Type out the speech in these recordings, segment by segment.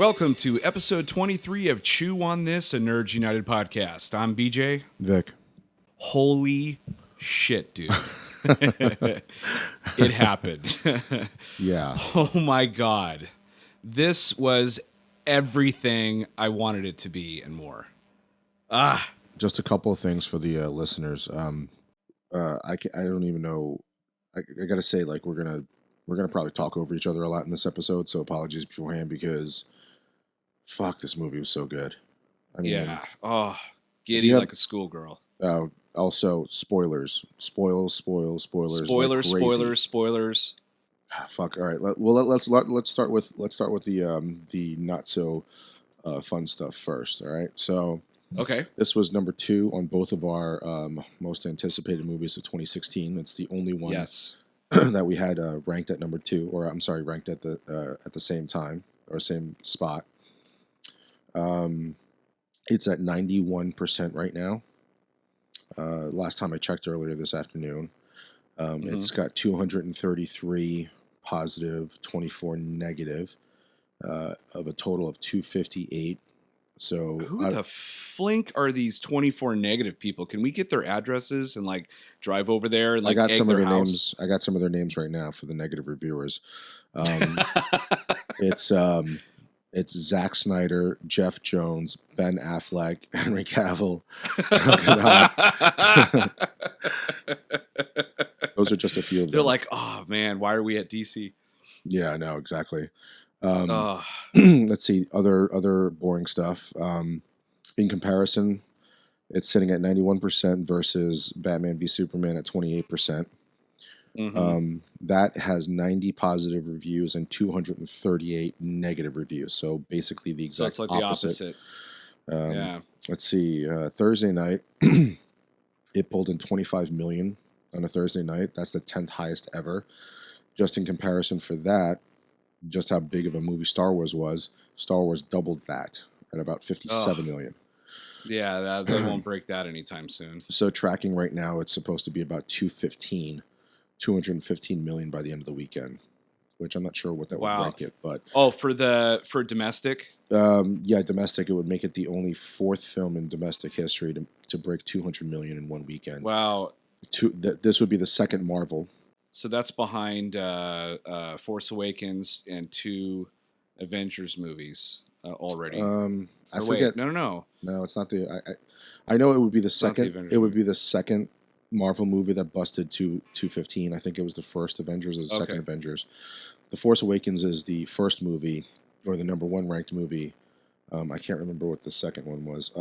Welcome to episode 23 of Chew on This, a Nerds United podcast. I'm BJ. Vic. Holy shit, dude. It happened. Yeah. Oh my God. This was everything I wanted it to be and more. Just a couple of things for the listeners. I don't even know. I gotta say, like, we're gonna probably talk over each other a lot in this episode. So apologies beforehand because, fuck, this movie was so good. I mean, Yeah. Oh, giddy like a schoolgirl. Also, spoilers. Spoilers. Spoilers. Fuck. All right. Let's start with the not so fun stuff first. All right. So. Okay. This was number 2 on both of our most anticipated movies of 2016. It's the only one that we had ranked at number 2, or I'm sorry, ranked at the same time or same spot. It's at 91% right now. Last time I checked earlier this afternoon, it's got 233 positive, 24 negative, of a total of 258. So who the flink are these 24 negative people? Can we get their addresses and like drive over there and like I got some of their house? names. I got some of their names right now for the negative reviewers. It's Zack Snyder, Jeff Jones, Ben Affleck, Henry Cavill. Those are just a few of them. They're like, oh man, why are we at DC? Yeah, I know exactly. Let's see other boring stuff. In comparison, it's sitting at 91% versus Batman v Superman at 28%. That has 90 positive reviews and 238 negative reviews. So basically the exact so it's like opposite. The opposite. Yeah. Let's see. Thursday night, it pulled in 25 million on a Thursday night. That's the 10th highest ever. Just in comparison for that, just how big of a movie Star Wars was, Star Wars doubled that at about 57 million. Yeah, they won't break that anytime soon. So tracking right now, it's supposed to be about 215 million by the end of the weekend, which I'm not sure what that would rank it. But for domestic? Yeah, domestic, it would make it the only 4th film in domestic history to break 200 million in one weekend. Wow. This would be the second Marvel. So that's behind Force Awakens and 2 Avengers movies already. I forget. No, it's not the. I know it would be the second. It would be the second Marvel movie that busted 215. I think it was the first Avengers or the second Avengers. The Force Awakens is the first movie or the number 1 ranked movie. I can't remember what the second one was.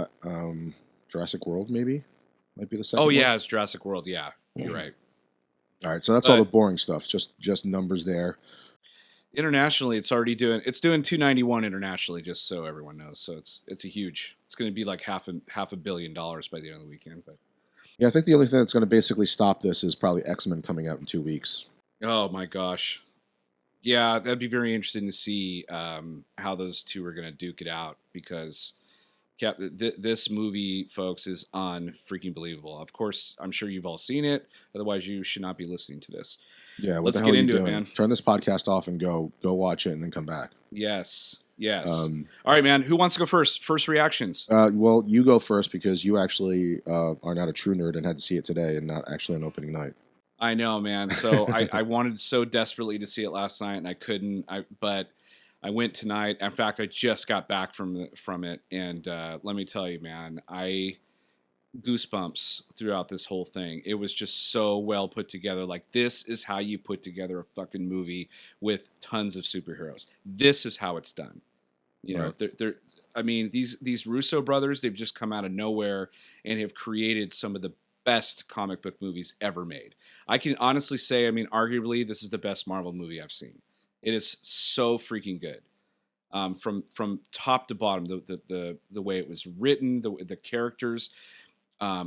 Jurassic World maybe might be the second. Oh yeah, it's Jurassic World. Yeah, you're right. All right, so that's all the boring stuff. Just numbers there. Internationally, it's doing 291 internationally, just so everyone knows. So it's going to be like half a billion dollars by the end of the weekend. But yeah, I think the only thing that's going to basically stop this is probably X-Men coming out in 2 weeks. Oh my gosh, yeah, that'd be very interesting to see how those two are going to duke it out because. This movie, folks, is unfreaking believable. Of course, I'm sure you've all seen it. Otherwise, you should not be listening to this. Yeah, let's get into it, man. Turn this podcast off and go watch it, and then come back. Yes. All right, man. Who wants to go first? First reactions. Well, you go first because you actually are not a true nerd and had to see it today, and not actually on opening night. I know, man. So I wanted so desperately to see it last night, and I couldn't. But I went tonight. In fact, I just got back from it, and let me tell you, man, I goosebumps throughout this whole thing. It was just so well put together. Like, this is how you put together a fucking movie with tons of superheroes. This is how it's done. You know, they're. I mean, these Russo brothers, they've just come out of nowhere and have created some of the best comic book movies ever made. I can honestly say, I mean, arguably, this is the best Marvel movie I've seen. It is so freaking good, from top to bottom. The way it was written, the characters. I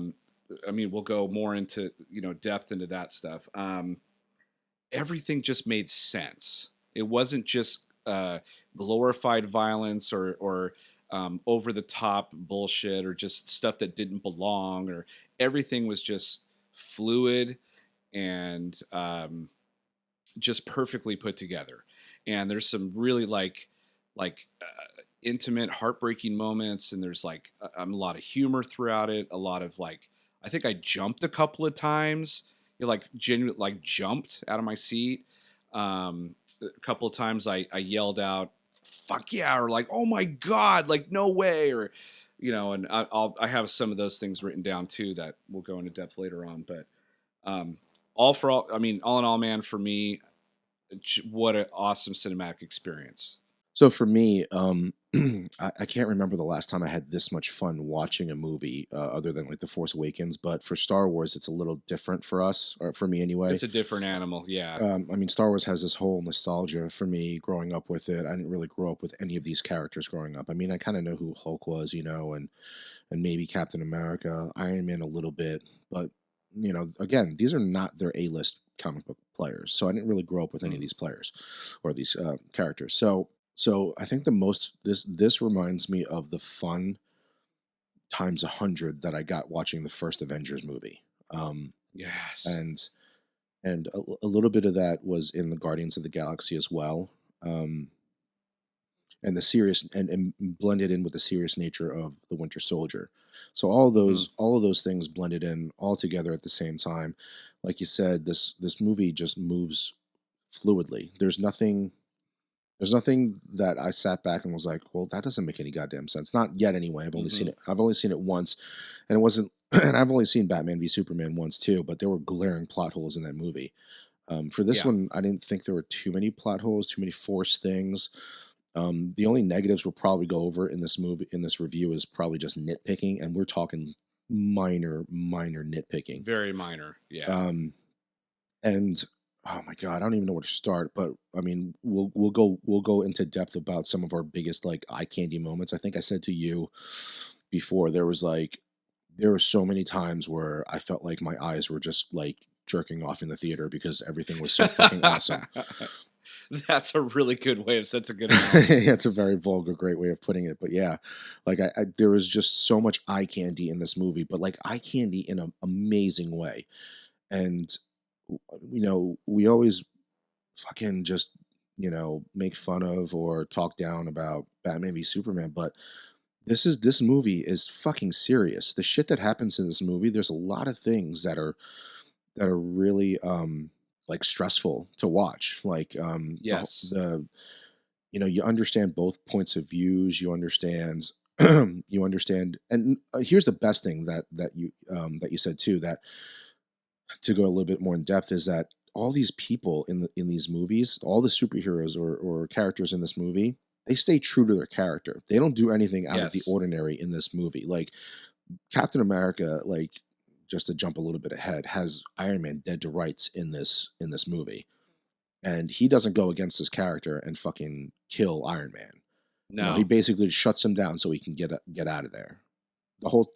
mean, we'll go more into depth into that stuff. Everything just made sense. It wasn't just glorified violence or over the top bullshit or just stuff that didn't belong. Or everything was just fluid and just perfectly put together. And there's some really like intimate, heartbreaking moments, and there's like a lot of humor throughout it. A lot of like, I think I jumped a couple of times. Like genuine, like jumped out of my seat. A couple of times I yelled out, "Fuck yeah!" or like, "Oh my god!" Like no way, or and I have some of those things written down too that we'll go into depth later on. But um, I mean, all in all, man, for me, what an awesome cinematic experience. So for me, I can't remember the last time I had this much fun watching a movie, other than like The Force Awakens. But for Star Wars, it's a little different for us, or for me anyway. It's a different animal, yeah. I mean, Star Wars has this whole nostalgia for me growing up with it. I didn't really grow up with any of these characters growing up. I mean, I kind of know who Hulk was, and maybe Captain America, Iron Man a little bit, but again, these are not their A-list comic book players, so I didn't really grow up with any of these players or these characters. So I think the most this reminds me of the fun times 100 that I got watching the first Avengers movie. Yes, and a little bit of that was in the Guardians of the Galaxy as well. And the serious and blended in with the serious nature of the Winter Soldier. So all of those things blended in all together at the same time. Like you said, this movie just moves fluidly. There's nothing that I sat back and was like, well, that doesn't make any goddamn sense. Not yet anyway. I've only seen it once, and it wasn't and I've only seen Batman v Superman once too, but there were glaring plot holes in that movie. For this one, I didn't think there were too many plot holes, too many forced things. The only negatives we'll probably go over in this review is probably just nitpicking, and we're talking minor nitpicking. Very minor, yeah. And oh my god, I don't even know where to start. But I mean, we'll go into depth about some of our biggest like eye candy moments. I think I said to you before there were so many times where I felt like my eyes were just like jerking off in the theater because everything was so fucking awesome. That's a really good way of that's a good yeah, it's a very vulgar, great way of putting it. But yeah, like I there was just so much eye candy in this movie, but like eye candy in an amazing way. And we always fucking just make fun of or talk down about Batman v Superman, but this movie is fucking serious. The shit that happens in this movie, there's a lot of things that are really like stressful to watch. Like yes, you understand both points of views. You understand you understand, and here's the best thing that you said too. That to go a little bit more in depth is that all these people in these movies, all the superheroes or characters in this movie, they stay true to their character. They don't do anything out of the ordinary in this movie. Like Captain America, like just to jump a little bit ahead, has Iron Man dead to rights in this movie, and he doesn't go against his character and fucking kill Iron Man. No, he basically just shuts him down so he can get out of there.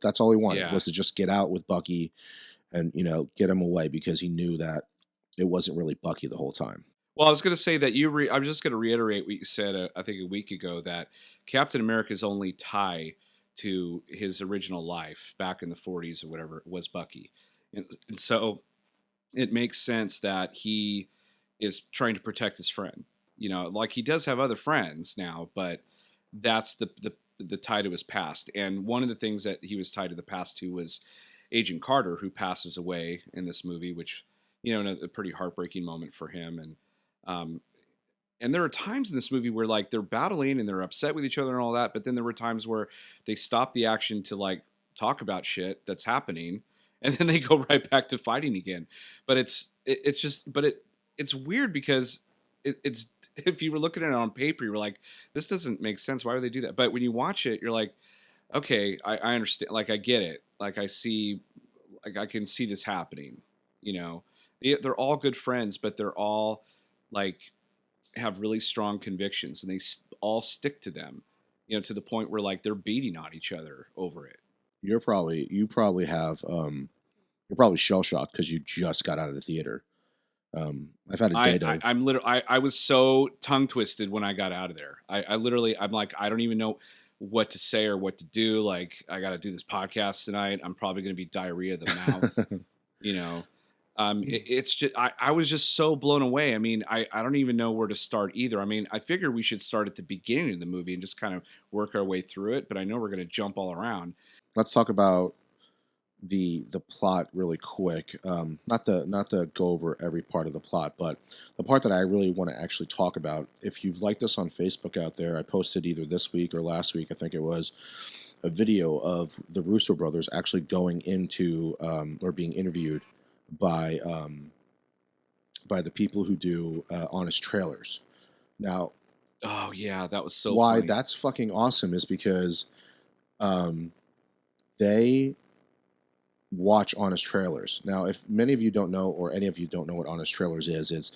That's all he wanted was to just get out with Bucky, and get him away because he knew that it wasn't really Bucky the whole time. Well, I was going to say that I'm just going to reiterate what you said, I think a week ago, that Captain America's only tie to his original life back in the 40s or whatever was Bucky. And so it makes sense that he is trying to protect his friend. Like he does have other friends now, but that's the tie to his past. And one of the things that he was tied to the past to was Agent Carter, who passes away in this movie, which, a pretty heartbreaking moment for him. And there are times in this movie where like they're battling and they're upset with each other and all that, but then there were times where they stop the action to like talk about shit that's happening, and then they go right back to fighting again. But it's weird because it's if you were looking at it on paper, you were like, this doesn't make sense. Why would they do that? But when you watch it, you're like, okay, I understand. Like I get it. Like I see, like I can see this happening. They're all good friends, but they're all like have really strong convictions, and they all stick to them, to the point where like they're beating on each other over it. You probably have you're probably shell shocked because you just got out of the theater. I've had a day. I'm literally I was so tongue twisted when I got out of there. I'm like, I don't even know what to say or what to do. Like I got to do this podcast tonight. I'm probably going to be diarrhea of the mouth, It's just I was just so blown away. I mean, I don't even know where to start either. I mean, I figure we should start at the beginning of the movie and just kind of work our way through it. But I know we're going to jump all around. Let's talk about the plot really quick. Not to go over every part of the plot, but the part that I really want to actually talk about. If you've liked us on Facebook out there, I posted either this week or last week, I think it was, a video of the Russo brothers actually going into or being interviewed by the people who do Honest Trailers. Now, oh yeah, that was so why funny. that's fucking awesome is because they watch Honest Trailers. Now, if many of you don't know, or any of you don't know what Honest Trailers is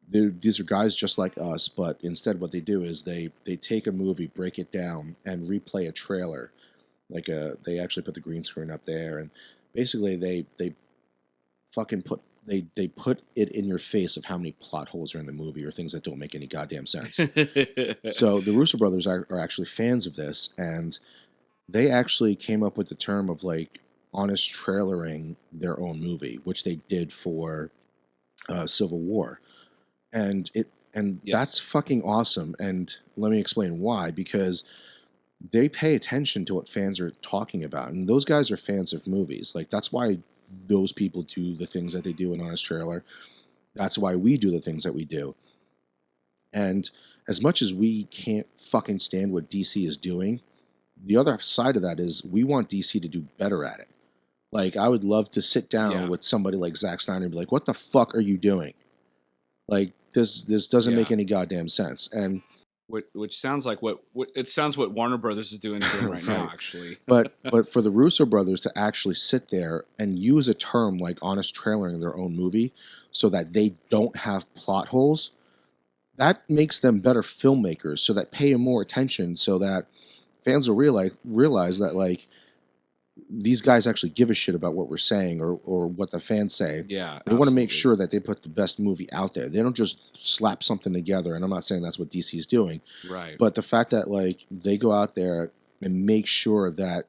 these are guys just like us, but instead what they do is they take a movie, break it down, and replay a trailer. They actually put the green screen up there, and basically they fucking put they put it in your face of how many plot holes are in the movie or things that don't make any goddamn sense. So the Russo brothers are actually fans of this, and they actually came up with the term of like honest trailering their own movie, which they did for Civil War, and yes. That's fucking awesome. And let me explain why. Because they pay attention to what fans are talking about, and those guys are fans of movies. Like, that's why those people do the things that they do in Honest Trailer. That's why we do the things that we do. And as much as we can't fucking stand what DC is doing, the other side of that is we want DC to do better at it. Like, I would love to sit down with somebody like Zack Snyder and be like, what the fuck are you doing? Like, this doesn't make any goddamn sense. And which sounds like what Warner Brothers is doing to him right now, actually. but for the Russo brothers to actually sit there and use a term like honest trailering their own movie so that they don't have plot holes, that makes them better filmmakers, so that pay more attention, so that fans will realize that, like, these guys actually give a shit about what we're saying or what the fans say. Yeah, they want to make sure that they put the best movie out there. They don't just slap something together. And I'm not saying that's what DC is doing, right? But the fact that, like, they go out there and make sure that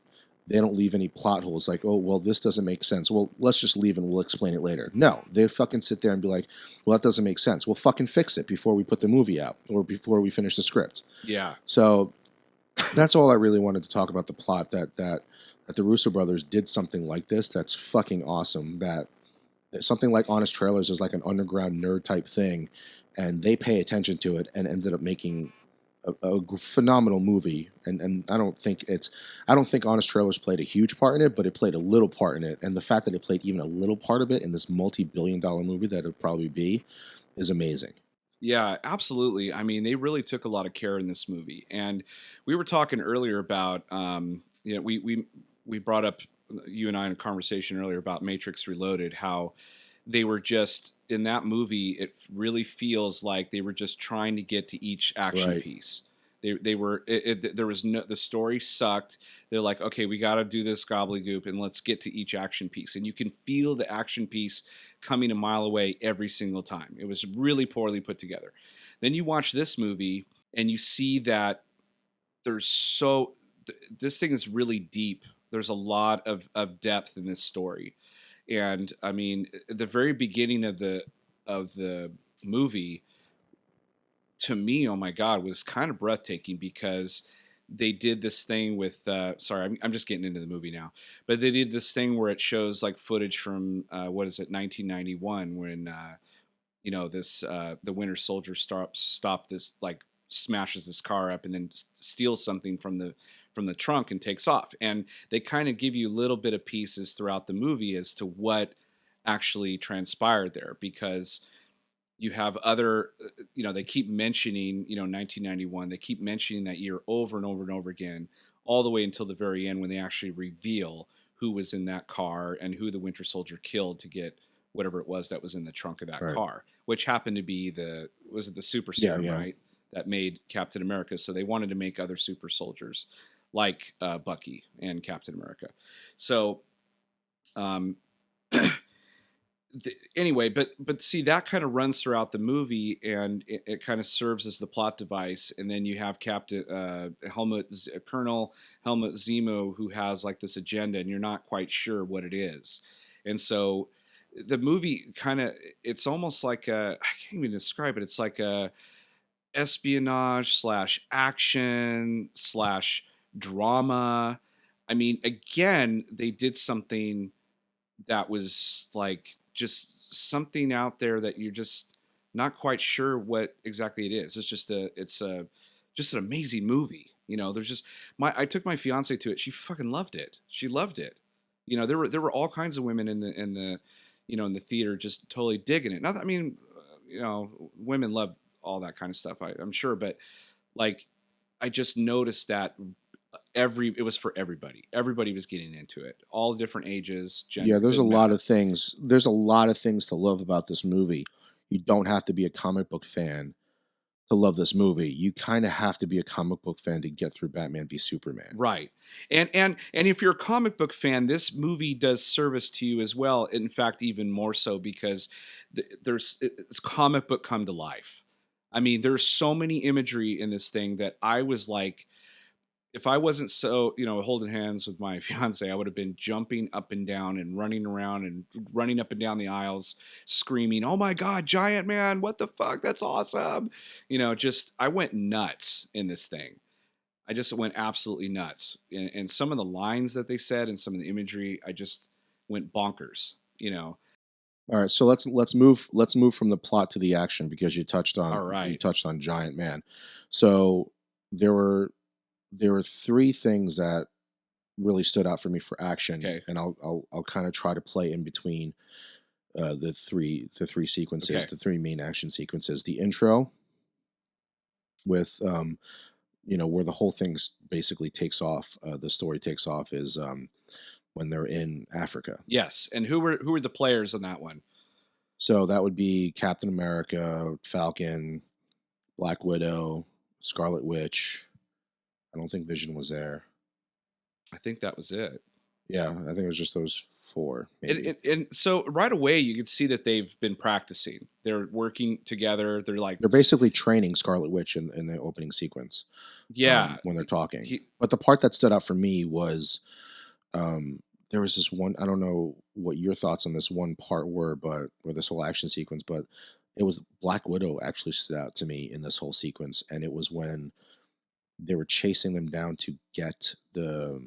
they don't leave any plot holes. Like, oh, well, this doesn't make sense. Well, let's just leave and we'll explain it later. No, they fucking sit there and be like, well, that doesn't make sense. Well, fucking fix it before we put the movie out or before we finish the script. Yeah. So that's all I really wanted to talk about the plot. That the Russo brothers did something like this. That's fucking awesome. That something like Honest Trailers is like an underground nerd type thing, and they pay attention to it and ended up making a phenomenal movie. And I don't think Honest Trailers played a huge part in it, but it played a little part in it. And the fact that it played even a little part of it in this multi-billion-dollar movie that it'll probably be is amazing. Yeah, absolutely. I mean, they really took a lot of care in this movie. And we were talking earlier about, we brought up, you and I in a conversation earlier about Matrix Reloaded, how they were just, in that movie, it really feels like they were just trying to get to each action piece. They were, there was no, the story sucked. They're like, okay, we got to do this gobbledygook and let's get to each action piece. And you can feel the action piece coming a mile away every single time. It was really poorly put together. Then you watch this movie and you see that this thing is really deep. There's a lot of depth in this story. And I mean, the very beginning of the movie, to me, oh my God, was kind of breathtaking because they did this thing with, sorry, I'm just getting into the movie now, but they did this thing where it shows like footage from, 1991 when, the Winter Soldier stopped this, like smashes this car up and then steals something from the trunk and takes off. And they kind of give you a little bit of pieces throughout the movie as to what actually transpired there, because you have other, they keep mentioning, 1991. They keep mentioning that year over and over and over again, all the way until the very end when they actually reveal who was in that car and who the Winter Soldier killed to get whatever it was that was in the trunk of that car, which happened to be the super serum, right? That made Captain America. So they wanted to make other super soldiers like Bucky and Captain America. So, anyway, but see, that kind of runs throughout the movie, and it kind of serves as the plot device. And then you have Colonel Helmut Zemo, who has like this agenda, and you're not quite sure what it is. And so the movie kind of, it's almost like a, I can't even describe it. It's like a espionage slash action slash drama. I mean, again, they did something that was like just something out there that you're just not quite sure what exactly it is. It's just an amazing movie. There's just I took my fiance to it. She fucking loved it. She loved it. There were all kinds of women in the theater just totally digging it. Not that, I mean, women love all that kind of stuff. I'm sure, but like, I just noticed that it was for everybody. Everybody was getting into it. All different ages, Yeah, gender, there's a didn't lot matter. of things. There's a lot of things to love about this movie. You don't have to be a comic book fan to love this movie. You kind of have to be a comic book fan to get through Batman v Superman. Right. And if you're a comic book fan, this movie does service to you as well. In fact, even more so, because it's comic book come to life. I mean, there's so many imagery in this thing that I was like, if I wasn't so, holding hands with my fiance, I would have been jumping up and down and running around and running up and down the aisles, screaming, "Oh my God, Giant Man, what the fuck? That's awesome." Just, I went nuts in this thing. I just went absolutely nuts. And some of the lines that they said and some of the imagery, I just went bonkers. All right, so let's move from the plot to the action because you touched All on right. Giant Man. So there were three things that really stood out for me for action, Okay. and I'll kind of try to play in between the three sequences, Okay. the three main action sequences. The intro with where the whole thing basically takes off. The story takes off is when they're in Africa. Yes. And who were the players on that one? So that would be Captain America, Falcon, Black Widow, Scarlet Witch. I don't think Vision was there. I think that was it. Yeah, I think it was just those four, And, maybe. and, and so right away you could see that they've been practicing. They're working together. They're like, They're basically training Scarlet Witch in the opening sequence yeah, when they're talking. he, But the part that stood out for me was um, there was this one. I don't know what your thoughts on this one part were, or this whole action sequence, but it was Black Widow actually stood out to me in this whole sequence, and it was when they were chasing them down to get the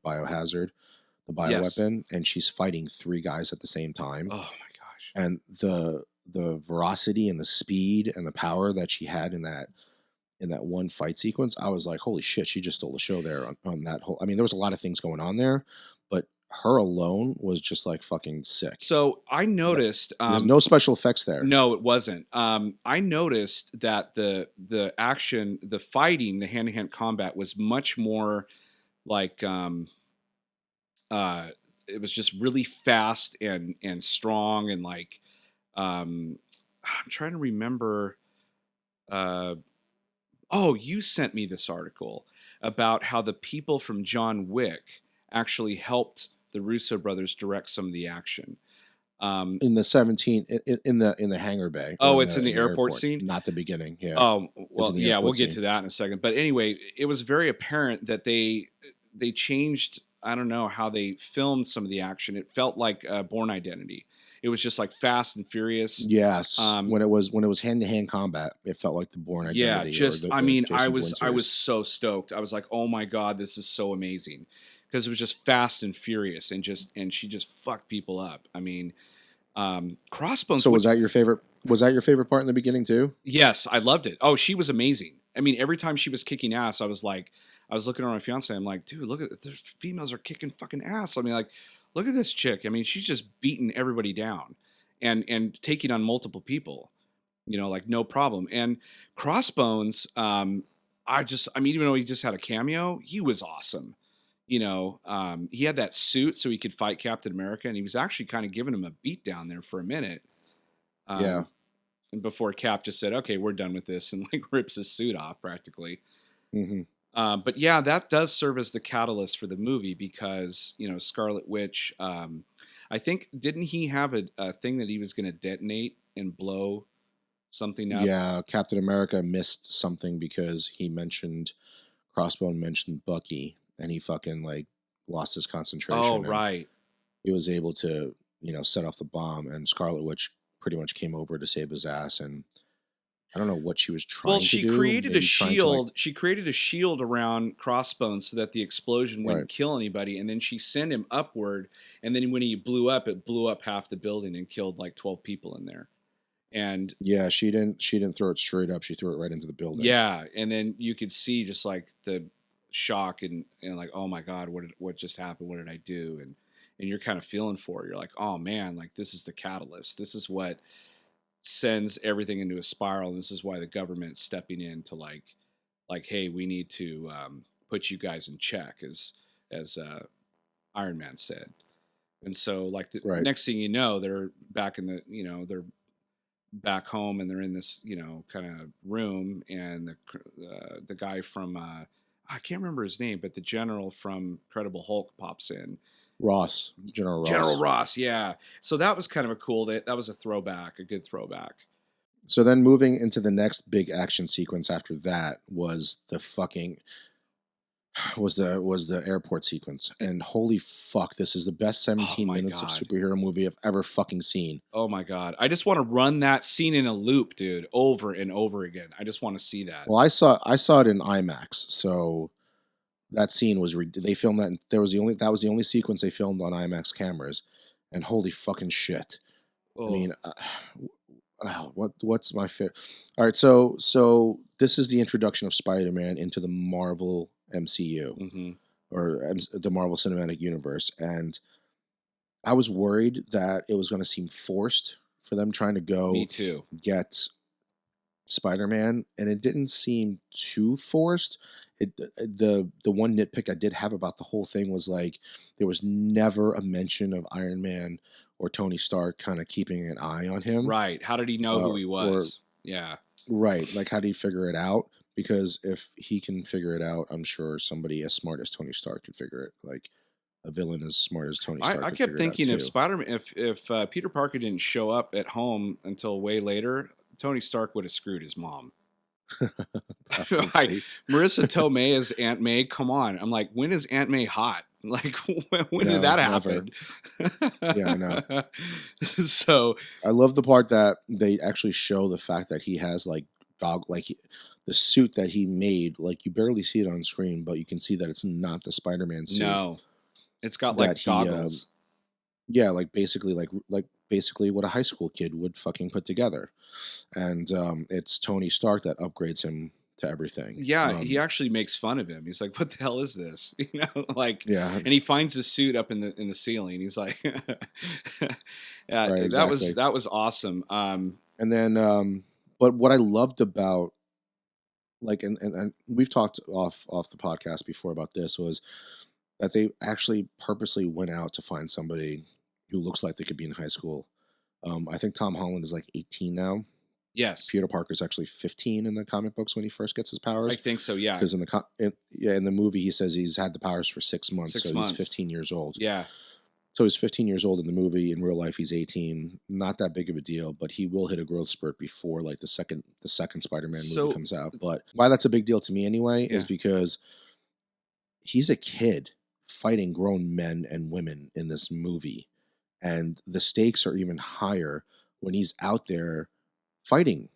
biohazard, the yes. bioweapon, and she's fighting three guys at the same time. Oh my gosh. And the veracity and the speed and the power that she had in that one fight sequence, I was like, holy shit, she just stole the show there on that whole. I mean, there was a lot of things going on there, but her alone was just like fucking sick. So I That- noticed, There's no special effects there. no, it wasn't. I noticed that the action, the fighting, the hand to hand combat was much more like, uh, it was just really fast and strong, and like, I'm trying to remember. Uh, oh, you sent me this article about how the people from John Wick actually helped the Russo brothers direct some of the action. Um, In the 17 in the hangar bay or oh, it's in in the the airport airport, scene. not the beginning. Yeah, Oh, it's well, in the yeah, we'll airport get scene. to that in a second. But anyway, it was very apparent that they changed. I don't know how they filmed some of the action. It felt like Born Identity. It was just like fast and furious. Yes, Um, when it was hand to hand combat, it felt like the Bourne yeah, Identity or just, the I the mean, I Jason Bourne was I was series. so stoked. I was like, oh my god, this is so amazing, because it was just fast and furious, and she just fucked people up. I mean, Crossbones. So was that your favorite part in the beginning too? Yes, I loved it. Oh, she was amazing. I mean, every time she was kicking ass, I was like, I was looking at my fiance. I'm like, dude, look at the females are kicking fucking ass. I mean, like, look at this chick. I mean, she's just beating everybody down, and taking on multiple people. Like, no problem. And Crossbones, I mean, even though he just had a cameo, he was awesome. He had that suit so he could fight Captain America, and he was actually kind of giving him a beat down there for a minute. Yeah. Um, and before Cap just said, "Okay, we're done with this," and like rips his suit off practically. Hmm. But yeah, that does serve as the catalyst for the movie, because Scarlet Witch. I think, didn't he have a thing that he was going to detonate and blow something up? Yeah, Captain America missed something because Crossbone mentioned Bucky, and he fucking like lost his Oh, concentration, and right. he was able to set off the bomb, and Scarlet Witch pretty much came over to save his ass, and I don't know what she was Well, trying to she do. created a Maybe trying to like shield. She created a shield around Crossbones so that the explosion right. wouldn't kill anybody. And then she sent him upward. And then when he blew up, it blew up half the building and killed like 12 people in there. And Yeah, she didn't throw it straight up. She threw it right into the building. yeah, and then you could see just like the shock and like, oh my God, what just happened? What did I do? And you're kind of feeling for it. You're like, oh man, like this is the catalyst. This is what sends everything into a spiral. And this is why the government's stepping in to like, hey, we need to put you guys in check, as Iron Man said. And so, like the Right. next thing you know, they're back in the, they're back home and they're in this, kind of room, and the guy from I can't remember his name, but the general from Incredible Hulk pops in. Ross, General Ross. General Ross, yeah. So that was kind of a cool. That was a throwback, a good throwback. So then moving into the next big action sequence after that was the airport sequence. And holy fuck, this is the best 17 minutes of superhero movie I've ever fucking seen. Oh my God. I just want to run that scene in a loop, dude, over and over again. I just want to see that. Well, I saw it in IMAX. So that scene was they filmed that. That was the only sequence they filmed on IMAX cameras, and holy fucking shit! Oh. I mean, what's my favorite? All right, so this is the introduction of Spider-Man into the Marvel MCU, or the Marvel Cinematic Universe, and I was worried that it was going to seem forced for them trying to go. Me too. Get Spider-Man, and it didn't seem too forced. The one nitpick I did have about the whole thing was like there was never a mention of Iron Man or Tony Stark kind of keeping an eye on him. Right. How did he know who he was? Yeah. Right. Like, how did he figure it out? Because if he can figure it out, I'm sure somebody as smart as Tony Stark could figure it. Like a villain as smart as Tony Stark. I kept thinking if Spider-Man, if Peter Parker didn't show up at home until way later, Tony Stark would have screwed his mom. Marissa Tomei as Aunt May. Come on. I'm like, when is Aunt May hot? Like, when did that happen? Yeah, I know. So I love the part that they actually show the fact that he has like the suit that he made. Like, you barely see it on screen, but you can see that it's not the Spider-Man suit. No, it's got like goggles. Yeah, like basically what a high school kid would fucking put together. And it's Tony Stark that upgrades him to everything. Yeah, he actually makes fun of him. He's like, "What the hell is this?" Like, yeah. And he finds his suit up in the ceiling. He's like, "Yeah, right, exactly. that was awesome." And then, but what I loved about, like, and we've talked off the podcast before about this, was that they actually purposely went out to find somebody who looks like they could be in high school. I think Tom Holland is like 18 now. Yes. Peter Parker's actually 15 in the comic books when he first gets his powers. I think so, yeah. Because in the movie he says he's had the powers for 6 months, he's 15 years old. Yeah. So he's 15 years old in the movie. In real life, he's 18. Not that big of a deal, but he will hit a growth spurt before like the second Spider-Man movie comes out. But why that's a big deal to me anyway is because he's a kid fighting grown men and women in this movie, and the stakes are even higher when he's out there fighting.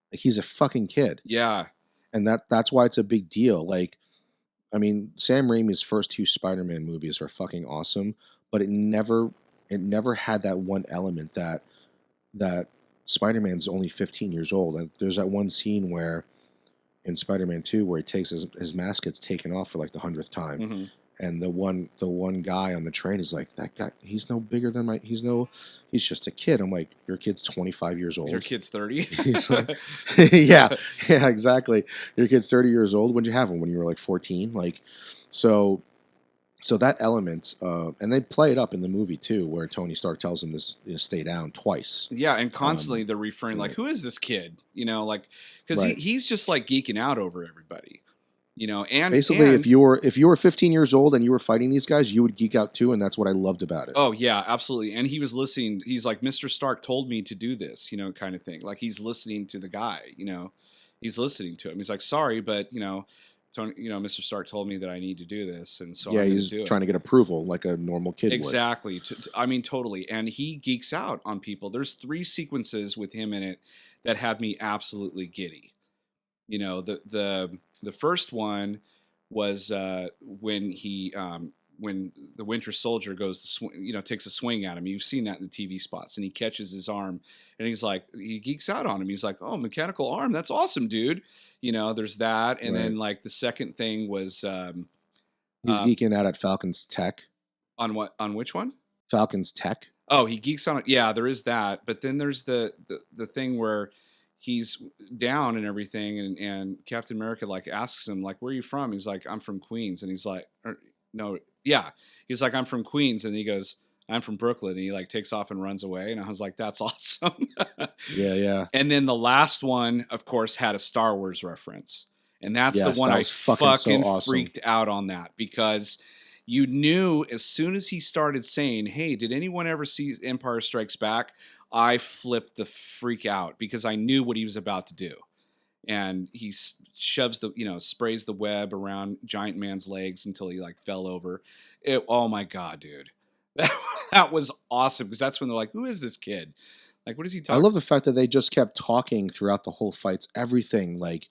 Like, he's a fucking kid. Yeah. And that's why it's a big deal. Like, I mean, Sam Raimi's first 2 Spider-Man movies are fucking awesome, but it never had that one element that Spider-Man's only 15 years old. And there's that one scene where in Spider-Man 2 where he takes his mask gets taken off for like the 100th time. Mm-hmm. And the one guy on the train is like, that guy, he's no bigger than he's just a kid. I'm like, your kid's 25 years old. Your kid's 30? He's like, yeah, exactly. Your kid's 30 years old. When did you have him? When you were like 14? Like, so that element, and they play it up in the movie too, where Tony Stark tells him to stay down twice. Yeah, and constantly they're referring like, who is this kid? Like, because he's just like geeking out over everybody. And basically, if you were 15 years old and you were fighting these guys, you would geek out too, and that's what I loved about it. Oh yeah, absolutely. And he was listening. He's like, Mr. Stark told me to do this, kind of thing. Like, he's listening to the guy. He's listening to him. He's like, sorry, but Tony, Mr. Stark told me that I need to do this, and so Yeah, I'm going to he's do it. trying to get approval like a normal kid Exactly. I mean, totally. And he geeks out on people. There's 3 sequences with him in it that had me absolutely giddy. The first one was when the Winter Soldier goes to takes a swing at him. You've seen that in the TV spots, and he catches his arm, and he geeks out on him. He's like, "Oh, mechanical arm, that's awesome, dude." There's that, and then like the second thing was he's geeking out at Falcon's tech. On which one? Falcon's tech. Oh, he geeks on it. Yeah, there is that. But then there's the thing where he's down and everything, and Captain America like asks him like, "Where are you from?" He's like, "I'm from Queens," and he's like, "No, yeah." He's like, "I'm from Queens," and he goes, "I'm from Brooklyn," and he like takes off and runs away. And I was like, "That's awesome." Yeah. And then the last one, of course, had a Star Wars reference, and that's the one I fucking so awesome. freaked out on that because. You knew as soon as he started saying, "Hey, did anyone ever see Empire Strikes Back?" I flipped the freak out because I knew what he was about to do. And he shoves sprays the web around Giant Man's legs until he like fell over. Oh my God, dude. That was awesome because that's when they're like, "Who is this kid? Like, what is he talking?" I love the fact that they just kept talking throughout the whole fights. Everything, like,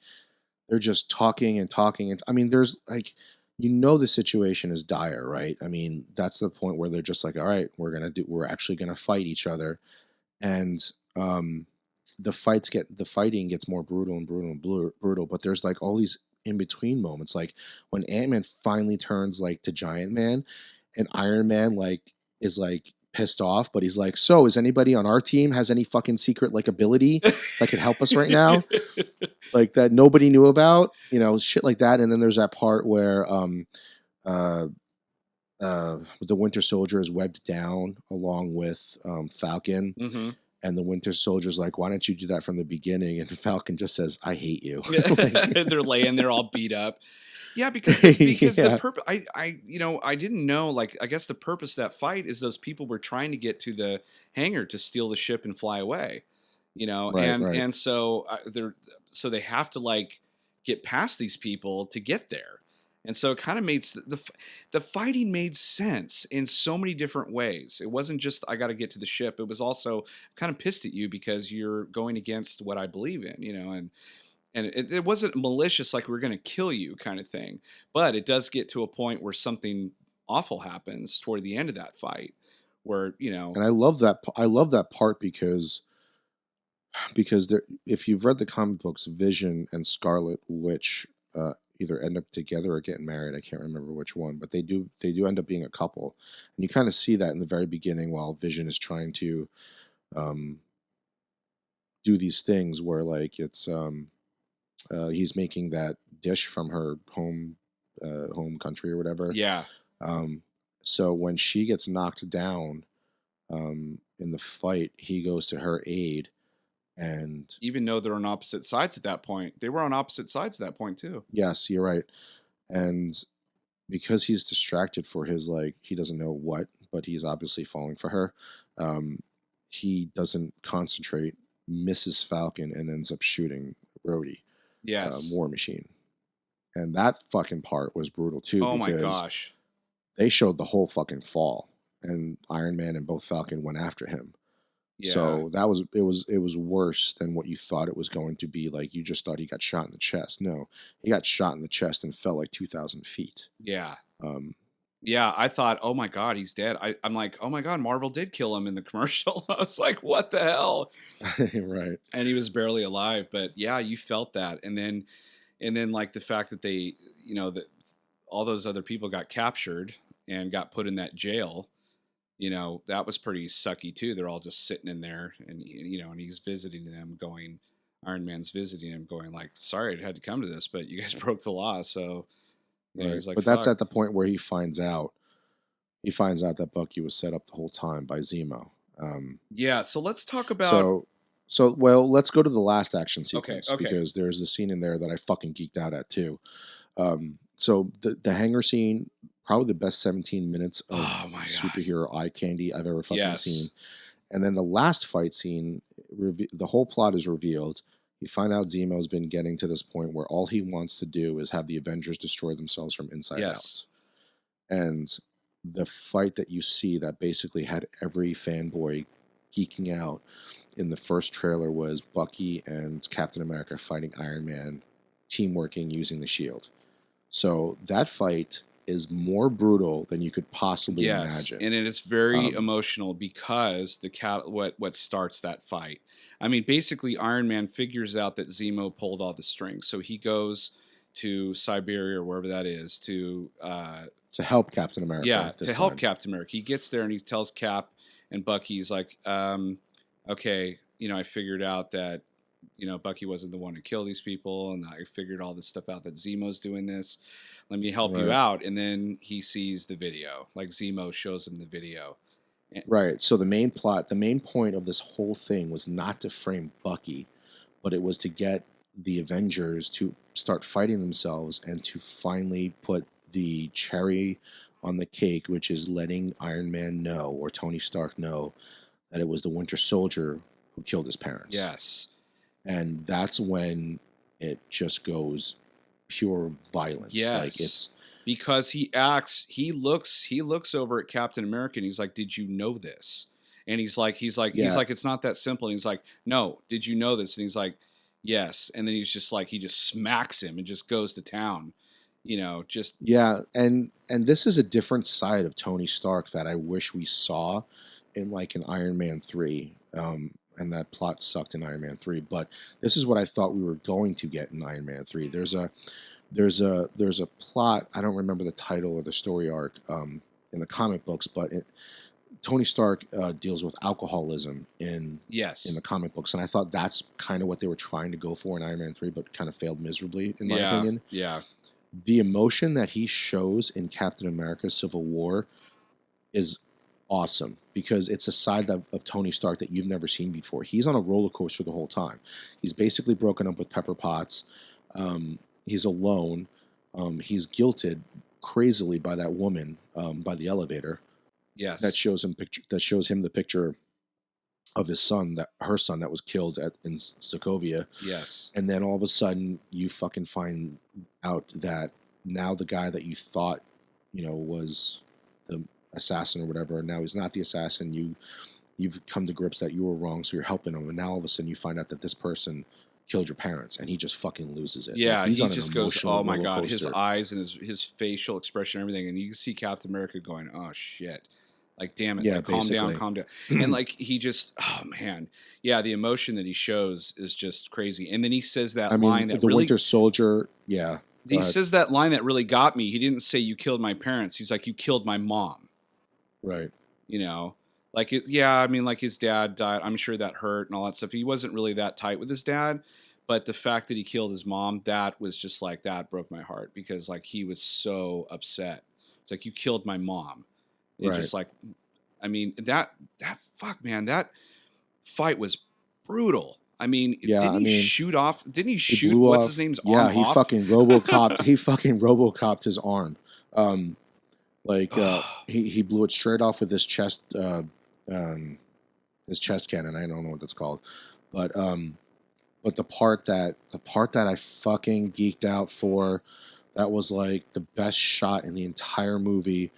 they're just talking and talking. And I mean, there's like, the situation is dire, right? I mean, that's the point where they're just like, all right, we're actually gonna fight each other, and the fighting gets more brutal and brutal and brutal. But there's like all these in between moments, like when Ant-Man finally turns like to Giant Man, and Iron Man like is like pissed off, but he's like, "So, is anybody on our team has any fucking secret like ability that could help us right now?" Like that nobody knew about, shit like that. And then there's that part where uh, the Winter Soldier is webbed down along with Falcon, Mm-hmm. and the Winter Soldier's like, "Why don't you do that from the beginning?" And Falcon just says, "I hate you." They're laying there all beat up. Yeah, because the purpose, I didn't know. Like, I guess the purpose of that fight is those people were trying to get to the hangar to steal the ship and fly away. Right, and so they have to like get past these people to get there, and so it kind of made the fighting made sense in so many different ways. It wasn't just I got to get to the ship. It was also kind of pissed at you because you're going against what I believe in, and it wasn't malicious like we're going to kill you kind of thing, but it does get to a point where something awful happens toward the end of that fight where and I love that part because if you've read the comic books, Vision and Scarlet Witch either end up together or getting married. I can't remember which one, but they do end up being a couple, and you kind of see that in the very beginning while Vision is trying to do these things where like it's he's making that dish from her home country or whatever. Yeah. So when she gets knocked down in the fight, he goes to her aid. And even though they're on opposite sides at that point, they were on opposite sides at that point too. Yes, you're right. And because he's distracted for his like he doesn't know what, but he's obviously falling for her. He doesn't concentrate, misses Falcon, and ends up shooting Rhodey. Yes, War Machine, and that fucking part was brutal too. Oh my gosh, they showed the whole fucking fall, and Iron Man and both Falcon went after him. Yeah. So it was worse than what you thought it was going to be. Like you just thought he got shot in the chest. No, he got shot in the chest and fell like 2,000 feet. Yeah. Yeah, I thought, oh my God, he's dead. I'm like, oh my God, Marvel did kill him in the commercial. I was like, what the hell? Right. And he was barely alive. But yeah, you felt that. And then like the fact that they, that all those other people got captured and got put in that jail. That was pretty sucky too. They're all just sitting in there and, and he's visiting them Iron Man's visiting him going like, sorry, I had to come to this, but you guys broke the law. So he's like, but that's at the point where he finds out that Bucky was set up the whole time by Zemo. Yeah. So let's talk about, well, let's go to the last action sequence okay. Because there's a scene in there that I fucking geeked out at too. So the hangar scene, probably the best 17 minutes of superhero eye candy I've ever fucking seen. And then the last fight scene, the whole plot is revealed. You find out Zemo's been getting to this point where all he wants to do is have the Avengers destroy themselves from inside out. And the fight that you see that basically had every fanboy geeking out in the first trailer was Bucky and Captain America fighting Iron Man, teamworking using the shield. So that fight is more brutal than you could possibly imagine. And it is very emotional because what starts that fight. I mean, basically, Iron Man figures out that Zemo pulled all the strings, so he goes to Siberia or wherever that is to help Captain America. Yeah, to help Captain America. He gets there and he tells Cap and Bucky, he's like, okay, I figured out that Bucky wasn't the one to kill these people, and I figured all this stuff out that Zemo's doing this. Let me help you out. And then he sees the video. Like Zemo shows him the video. Right. So the main point of this whole thing was not to frame Bucky, but it was to get the Avengers to start fighting themselves and to finally put the cherry on the cake, which is letting Iron Man know, or Tony Stark know, that it was the Winter Soldier who killed his parents. Yes. And that's when it just goes pure violence. Yes. Like it's because he looks over at Captain America and he's like, "Did you know this?" And he's like, "It's not that simple." And he's like, "No, did you know this?" And he's like, "Yes." And then he just smacks him and just goes to town. Yeah, and this is a different side of Tony Stark that I wish we saw in like an Iron Man 3. And that plot sucked in Iron Man 3, but this is what I thought we were going to get in Iron Man 3. There's a plot, I don't remember the title or the story arc in the comic books, but Tony Stark deals with alcoholism in the comic books, and I thought that's kind of what they were trying to go for in Iron Man 3, but kind of failed miserably in my opinion. Yeah. The emotion that he shows in Captain America Civil War is awesome because it's a side of Tony Stark that you've never seen before. He's on a roller coaster the whole time. He's basically broken up with Pepper Potts. He's alone. He's guilted crazily by that woman by the elevator. Yes, that shows him the picture of her son that was killed in Sokovia. Yes, and then all of a sudden you fucking find out that now the guy that you thought was the assassin or whatever, and now he's not the assassin. You've come to grips that you were wrong, so you're helping him, and now all of a sudden you find out that this person killed your parents, and he just fucking loses it. Yeah, he just goes, oh my god, his eyes and his facial expression, everything, and you can see Captain America going, oh shit, like damn it, calm down, and like he just, oh man, yeah, the emotion that he shows is just crazy, and then he says that line that the really, Winter Soldier, yeah, he says that line that really got me. He didn't say you killed my parents. He's like, you killed my mom. Right. Like, like his dad died. I'm sure that hurt and all that stuff. He wasn't really that tight with his dad, but the fact that he killed his mom, that was just like, that broke my heart because like he was so upset. It's like, you killed my mom. And just like, I mean, that fight was brutal. I mean, didn't he shoot what's his name's arm off? Yeah, he fucking RoboCopped his arm. He blew it straight off with his chest cannon. I don't know what that's called, but the part that I fucking geeked out for, that was like the best shot in the entire movie,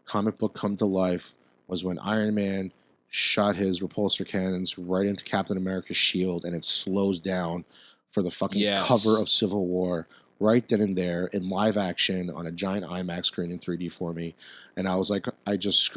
comic book come to life, was when Iron Man shot his repulsor cannons right into Captain America's shield, and it slows down for the fucking cover of Civil War. Right then and there in live action on a giant IMAX screen in 3D for me, and I was like, I just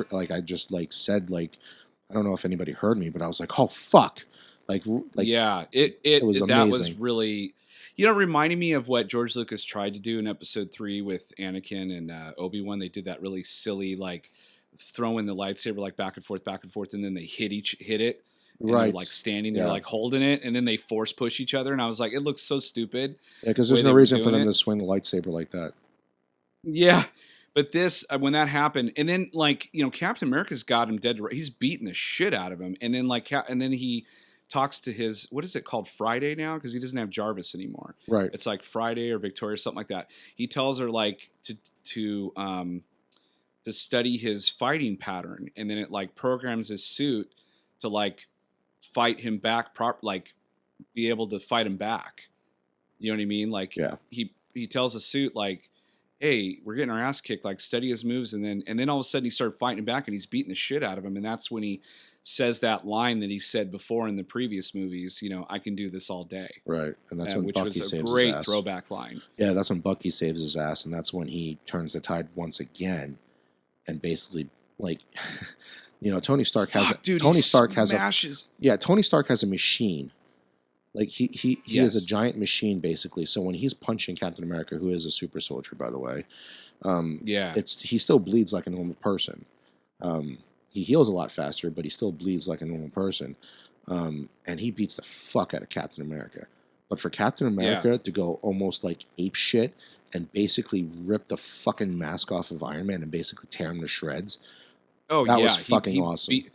said, I don't know if anybody heard me, but I was like, oh fuck, it was amazing. That was really, reminding me of what George Lucas tried to do in Episode 3 with Anakin and Obi-Wan. They did that really silly like throwing the lightsaber like back and forth, and then they hit it. And they're like standing there, like holding it, and then they force push each other. And I was like, it looks so stupid. Yeah, because there's no reason for them to swing the lightsaber like that. Yeah, but this when that happened, and then like Captain America's got him dead. He's beating the shit out of him, and then and then he talks to his, what is it called, Friday now, because he doesn't have Jarvis anymore. Right. It's like Friday or Victoria, something like that. He tells her like to study his fighting pattern, and then it like programs his suit to like fight him back be able to fight him back. You know what I mean? Like Yeah. he tells the suit like, "Hey, we're getting our ass kicked. Like steady his moves." And then all of a sudden he started fighting back and he's beating the shit out of him. And that's when he says that line that he said before in the previous movies. You know, I can do this all day. Right, and that's when Which Bucky was a saves great his ass. throwback line. Yeah, that's when Bucky saves his ass, and that's when he turns the tide once again, and basically, like, Tony Stark has Tony Stark has a machine. Like he is a giant machine basically. So when he's punching Captain America, who is a super soldier by the way, he still bleeds like a normal person. He heals a lot faster, but he still bleeds like a normal person. And he beats the fuck out of Captain America. But for Captain America to go almost like ape shit and basically rip the fucking mask off of Iron Man and basically tear him to shreds, that was fucking awesome.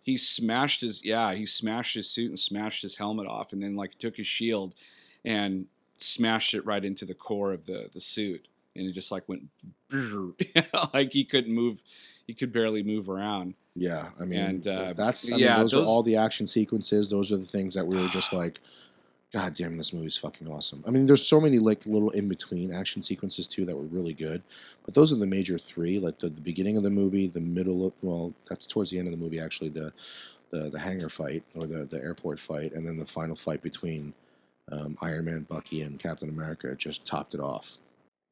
He smashed his suit and smashed his helmet off, and then like took his shield and smashed it right into the core of the suit, and it just like went like he couldn't move, he could barely move around. Yeah, I mean, those are all the action sequences. Those are the things that we were just like, God damn, this movie's fucking awesome. I mean, there's so many like little in between action sequences too that were really good, but those are the major three. Like the beginning of the movie, the middle. Well, that's towards the end of the movie actually. The hangar fight or the airport fight, and then the final fight between Iron Man, Bucky, and Captain America just topped it off.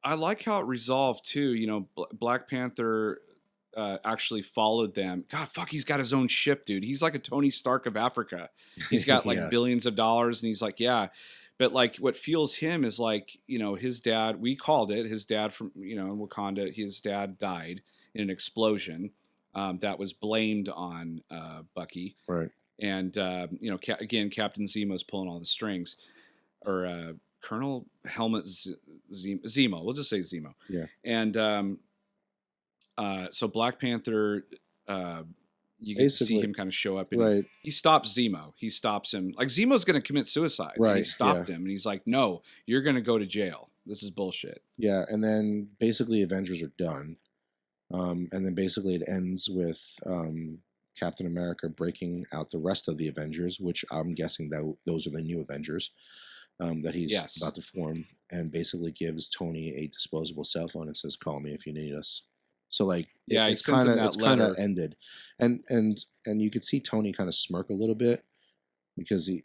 I like how it resolved too. You know, Black Panther actually followed them. God, fuck, he's got his own ship, dude. He's like a Tony Stark of Africa. He's got like billions of dollars, and he's like, yeah. But like, what fuels him is like, his dad. We called it his dad from in Wakanda. His dad died in an explosion that was blamed on Bucky. Right. And again, Captain Zemo's pulling all the strings, or Colonel Helmet Zemo. We'll just say Zemo. Yeah. And so Black Panther, you get to see him kind of show up, and he stops Zemo. He stops him. Like Zemo's going to commit suicide. Right. He stopped him, and he's like, "No, you're going to go to jail. This is bullshit." Yeah, and then basically Avengers are done, and then basically it ends with Captain America breaking out the rest of the Avengers, which I'm guessing that those are the new Avengers that he's about to form, and basically gives Tony a disposable cell phone and says, "Call me if you need us." So like, it's kind of ended, and you could see Tony kind of smirk a little bit because he,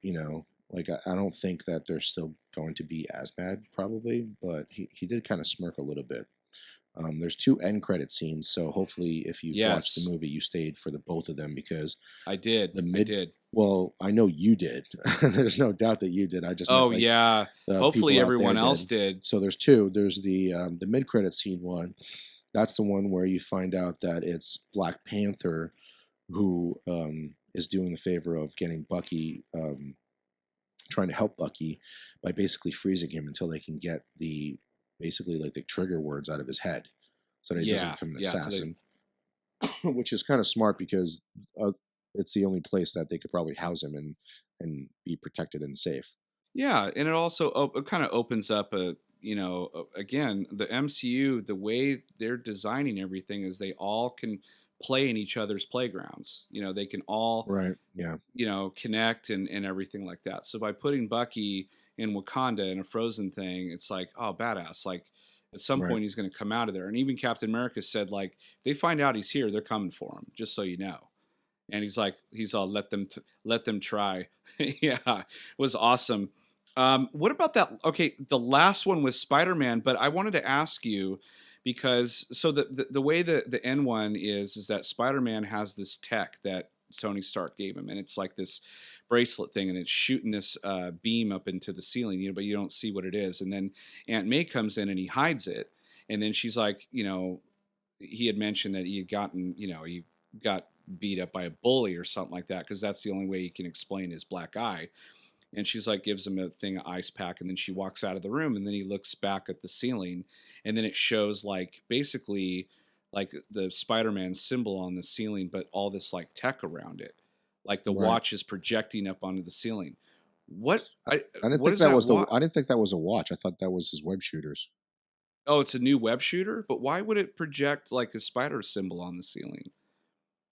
like I don't think that they're still going to be as bad probably, but he did kind of smirk a little bit. There's 2 end credit scenes, so hopefully if you watched the movie, you stayed for the both of them because I did. I did. Well, I know you did. There's no doubt that you did. I just hopefully everyone else did. So there's 2. There's the mid credit scene one. That's the one where you find out that it's Black Panther who is doing the favor of getting Bucky, trying to help Bucky by basically freezing him until they can get the trigger words out of his head so that he doesn't become an assassin. Which is kind of smart because it's the only place that they could probably house him and be protected and safe. Yeah, and it also kind of opens up again, the MCU, the way they're designing everything is they all can play in each other's playgrounds. They can all connect and everything like that. So by putting Bucky in Wakanda in a Frozen thing, it's like, oh, badass. Like at some point he's going to come out of there. And even Captain America said, like, if they find out he's here, they're coming for him, just so you know. And he's like, let them try. Yeah, it was awesome. What about that? Okay, the last one was Spider-Man, but I wanted to ask you because the way the N one is that Spider-Man has this tech that Tony Stark gave him, and it's like this bracelet thing, and it's shooting this beam up into the ceiling, but you don't see what it is. And then Aunt May comes in and he hides it, and then she's like, he had mentioned that he had gotten, he got beat up by a bully or something like that because that's the only way he can explain his black eye. And she's like, gives him a thing, of ice pack, and then she walks out of the room, and then he looks back at the ceiling, and then it shows like basically like the Spider-Man symbol on the ceiling, but all this like tech around it, like the watch is projecting up onto the ceiling. What? I didn't think that was I didn't think that was a watch. I thought that was his web shooters. Oh, it's a new web shooter, but why would it project like a spider symbol on the ceiling?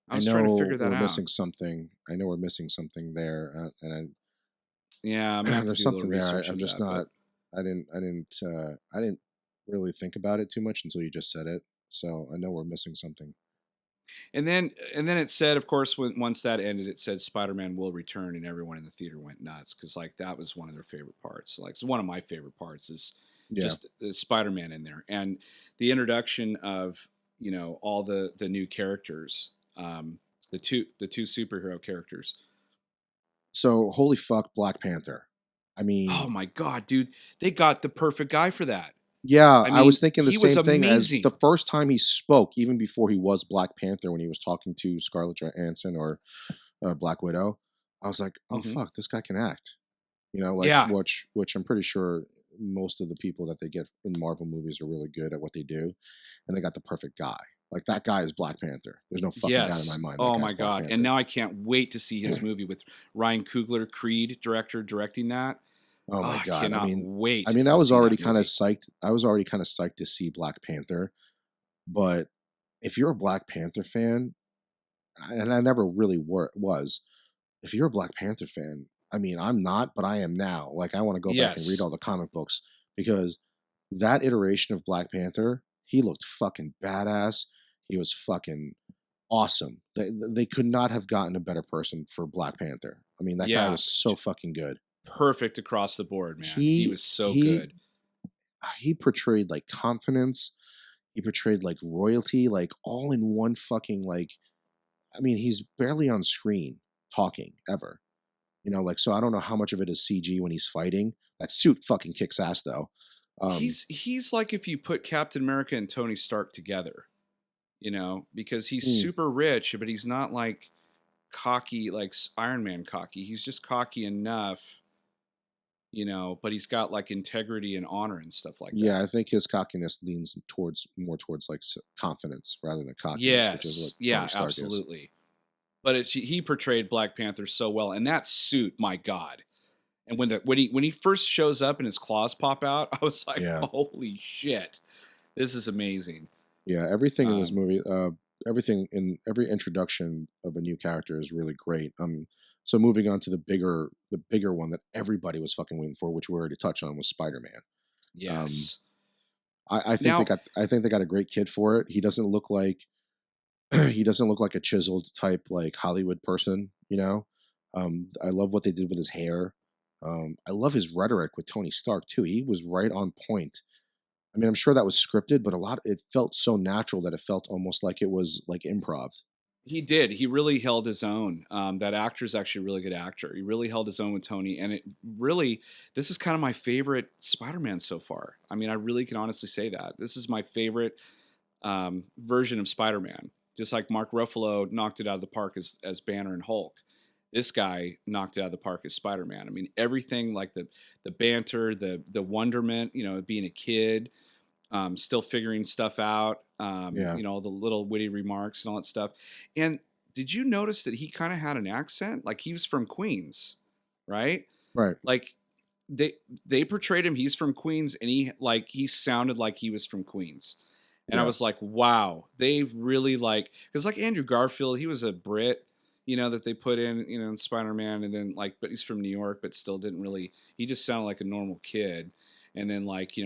I was trying to figure that out. Missing something. I know we're missing something there, and Yeah, I'm gonna have to There's do a little something there. research I'm into just that, but not. I didn't really think about it too much until you just said it. So I know we're missing something. and then it said, of course, when once that ended, it said Spider-Man will return, and everyone in the theater went nuts because like that was one of their favorite parts. Like it's one of my favorite parts is Yeah. just Spider-Man in there and the introduction of all the new characters, the two superhero characters. So holy fuck, Black Panther. I Oh mean, my god, dude, they got the perfect guy for that. yeah, I I was mean, thinking the he was same thing as the amazing. first time he spoke, even before he was Black Panther, when he was talking to Scarlett Johansson or Black Widow. I was like, oh Hmm. fuck, this guy can act. Like Yeah. which I'm pretty sure most of the people that they get in Marvel movies are really good at what they do, and they got the perfect guy. Like that guy is Black Panther. There's no fucking doubt in my Yes. mind that Oh guy's my Black god. And Panther. now I can't wait to see his movie with Ryan Coogler, Creed director, directing that. Oh Oh, my I god. cannot I wait mean to that was see already that kind of movie. psyched. I was already kind of psyched to see Black Panther, but if you're a Black Panther fan, and I never really was, if you're a Black Panther fan, I mean, I'm not, but I am now. Like, I want to go back and read Yes. all the comic books because that iteration of Black Panther, he looked fucking badass. He was fucking awesome. They could not have gotten a better person for Black Panther. I mean, that guy Yeah. was so fucking good. Perfect across the board, man. He He was so he good. he portrayed like confidence. He portrayed like royalty, like all in one fucking like. I mean, he's barely on screen talking ever. Like, so I don't know how much of it is CG when he's fighting. That suit fucking kicks ass though. Um, He's like if you put Captain America and Tony Stark together, because he's mm, super rich, but he's not like cocky like Iron Man cocky. He's just cocky enough, but he's got like integrity and honor and stuff like yeah, that. I think his cockiness leans towards more towards like confidence rather than cockiness, which is what Yes. Yeah, Tony Stark is. absolutely. But he portrayed Black Panther so well, and that suit, my God! And when he first shows up and his claws pop out, I was like, Yeah, "Holy shit, this is amazing!" yeah. Everything in this Um, movie, everything in every introduction of a new character is really great. So moving on to the bigger one that everybody was fucking waiting for, which we already touched on, was Spider Man. Um, yes. I Now, think they got a great kid for it. He doesn't look like he doesn't look like a chiseled type like Hollywood person, I love what they did with his hair. I love his rhetoric with Tony Stark too. He was right on point. I mean, I'm sure that was scripted, but it felt so natural that it felt almost like it was like improv. he did. He really held his own. That actor's actually a really good actor. He really held his own with Tony, and it really. This is kind of my favorite Spider-Man so far. I mean, I really can honestly say that this is my favorite version of Spider-Man. Just like Mark Ruffalo knocked it out of the park as Banner and Hulk, this guy knocked it out of the park as Spider-Man. I mean, everything like the banter, the wonderment, being a kid, still figuring stuff out, Yeah, the little witty remarks and all that stuff. And did you notice that he kind of had an accent? Like he was from Queens, right? right. Like they they portrayed him. He's from Queens, and he sounded like he was from Queens. And I Yeah, was like, wow, they really because like Andrew Garfield, he was a Brit, that they put in Spider Man, and then but he's from New York, but still didn't really. He just sounded like a normal kid, and then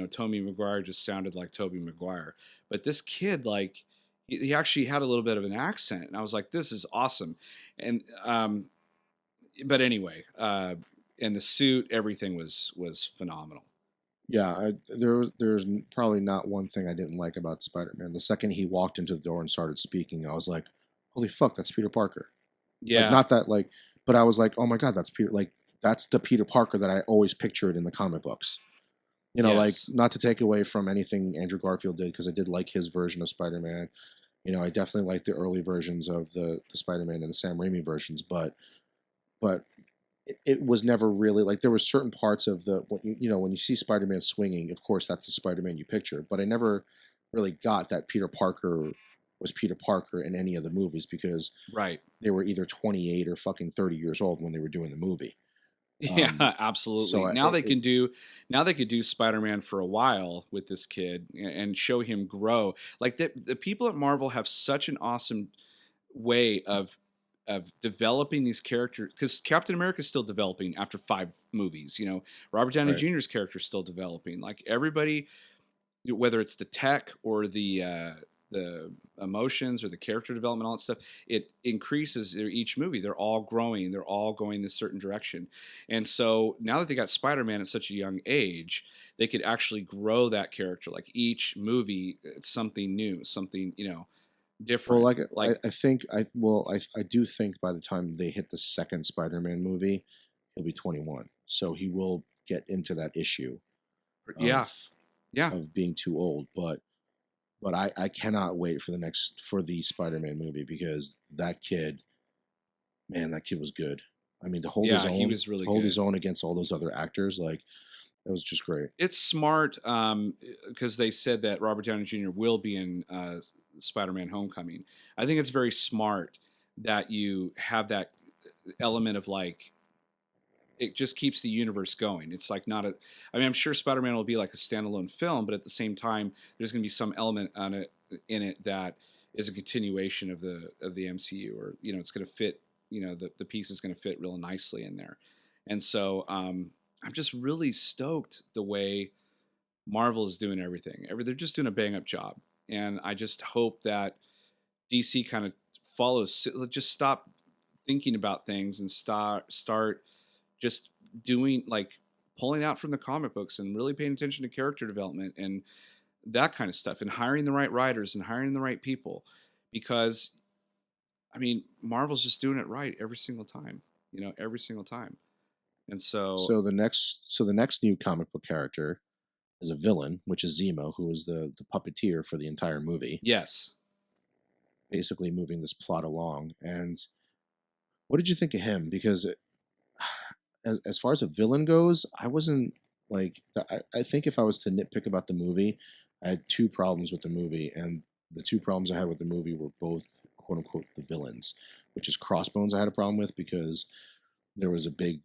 Tobey Maguire just sounded like Tobey Maguire, but this kid he actually had a little bit of an accent, and I was like, this is awesome, and but anyway, and the suit, everything was phenomenal. yeah. There's probably not one thing I didn't like about Spider-Man. The second he walked into the door and started speaking, I was like, "Holy fuck, that's Peter Parker!" Like, Yeah. not that like, but I was like, "Oh my god, that's Peter!" Like, that's the Peter Parker that I always pictured in the comic books. Like, Yes. not to take away from anything Andrew Garfield did, because I did like his version of Spider-Man. I definitely like the early versions of the Spider-Man and the Sam Raimi versions, but it was never really like there were certain parts of the when you see Spider-Man swinging, of course that's the Spider-Man you picture, but I never really got that Peter Parker was Peter Parker in any of the movies because Right. they were either 28 or fucking 30 years old when they were doing the movie. Yeah, Um, so absolutely. I, Now it, they it can do now they could do Spider-Man for a while with this kid and show him grow. Like the people at Marvel have such an awesome way of developing these characters, because Captain America is still developing after movies. Robert Downey Right. Jr.'s character is still developing. Like everybody, whether it's the tech or the emotions or the character development, all that stuff, it increases each movie. They're all growing. They're all going this certain direction. And so now that they got Spider-Man at such a young age, they could actually grow that character. Like each movie, it's something new, something, Well, different. like Like, I do think by the time they hit the second Spider-Man movie, he'll be 21, so he will get into that issue yeah, of yeah. being too old. But I cannot wait for the Spider-Man movie because that kid, man, that kid was good. I mean, Yeah, he was really hold his good. own against all those other actors, like that was just great. It's smart because they said that Robert Downey Jr. will be in Spider-Man: Homecoming. I think it's very smart that you have that element of like it just keeps the universe going. It's like not a. I mean, I'm sure Spider-Man will be like a standalone film, but at the same time, there's going to be some element on it in it that is a continuation of the MCU, or it's going to fit. The piece is going to fit real nicely in there, and so I'm just really stoked the way Marvel is doing everything. They're just doing a bang up job, and I just hope that DC kind of follows. Just stop thinking about things and start just doing like pulling out from the comic books and really paying attention to character development and that kind of stuff, and hiring the right writers and hiring the right people, because I mean Marvel's just doing it right every single time. Every single time. And so So the next new comic book character is a villain, which is Zemo, who is the puppeteer for the entire movie, yes. basically moving this plot along. And what did you think of him? Because as far as a villain goes, I wasn't like I think if I was to nitpick about the movie, I had two problems with the movie, and the two problems I had with the movie were both quote unquote the villains, which is Crossbones. I had a problem with because there was a big,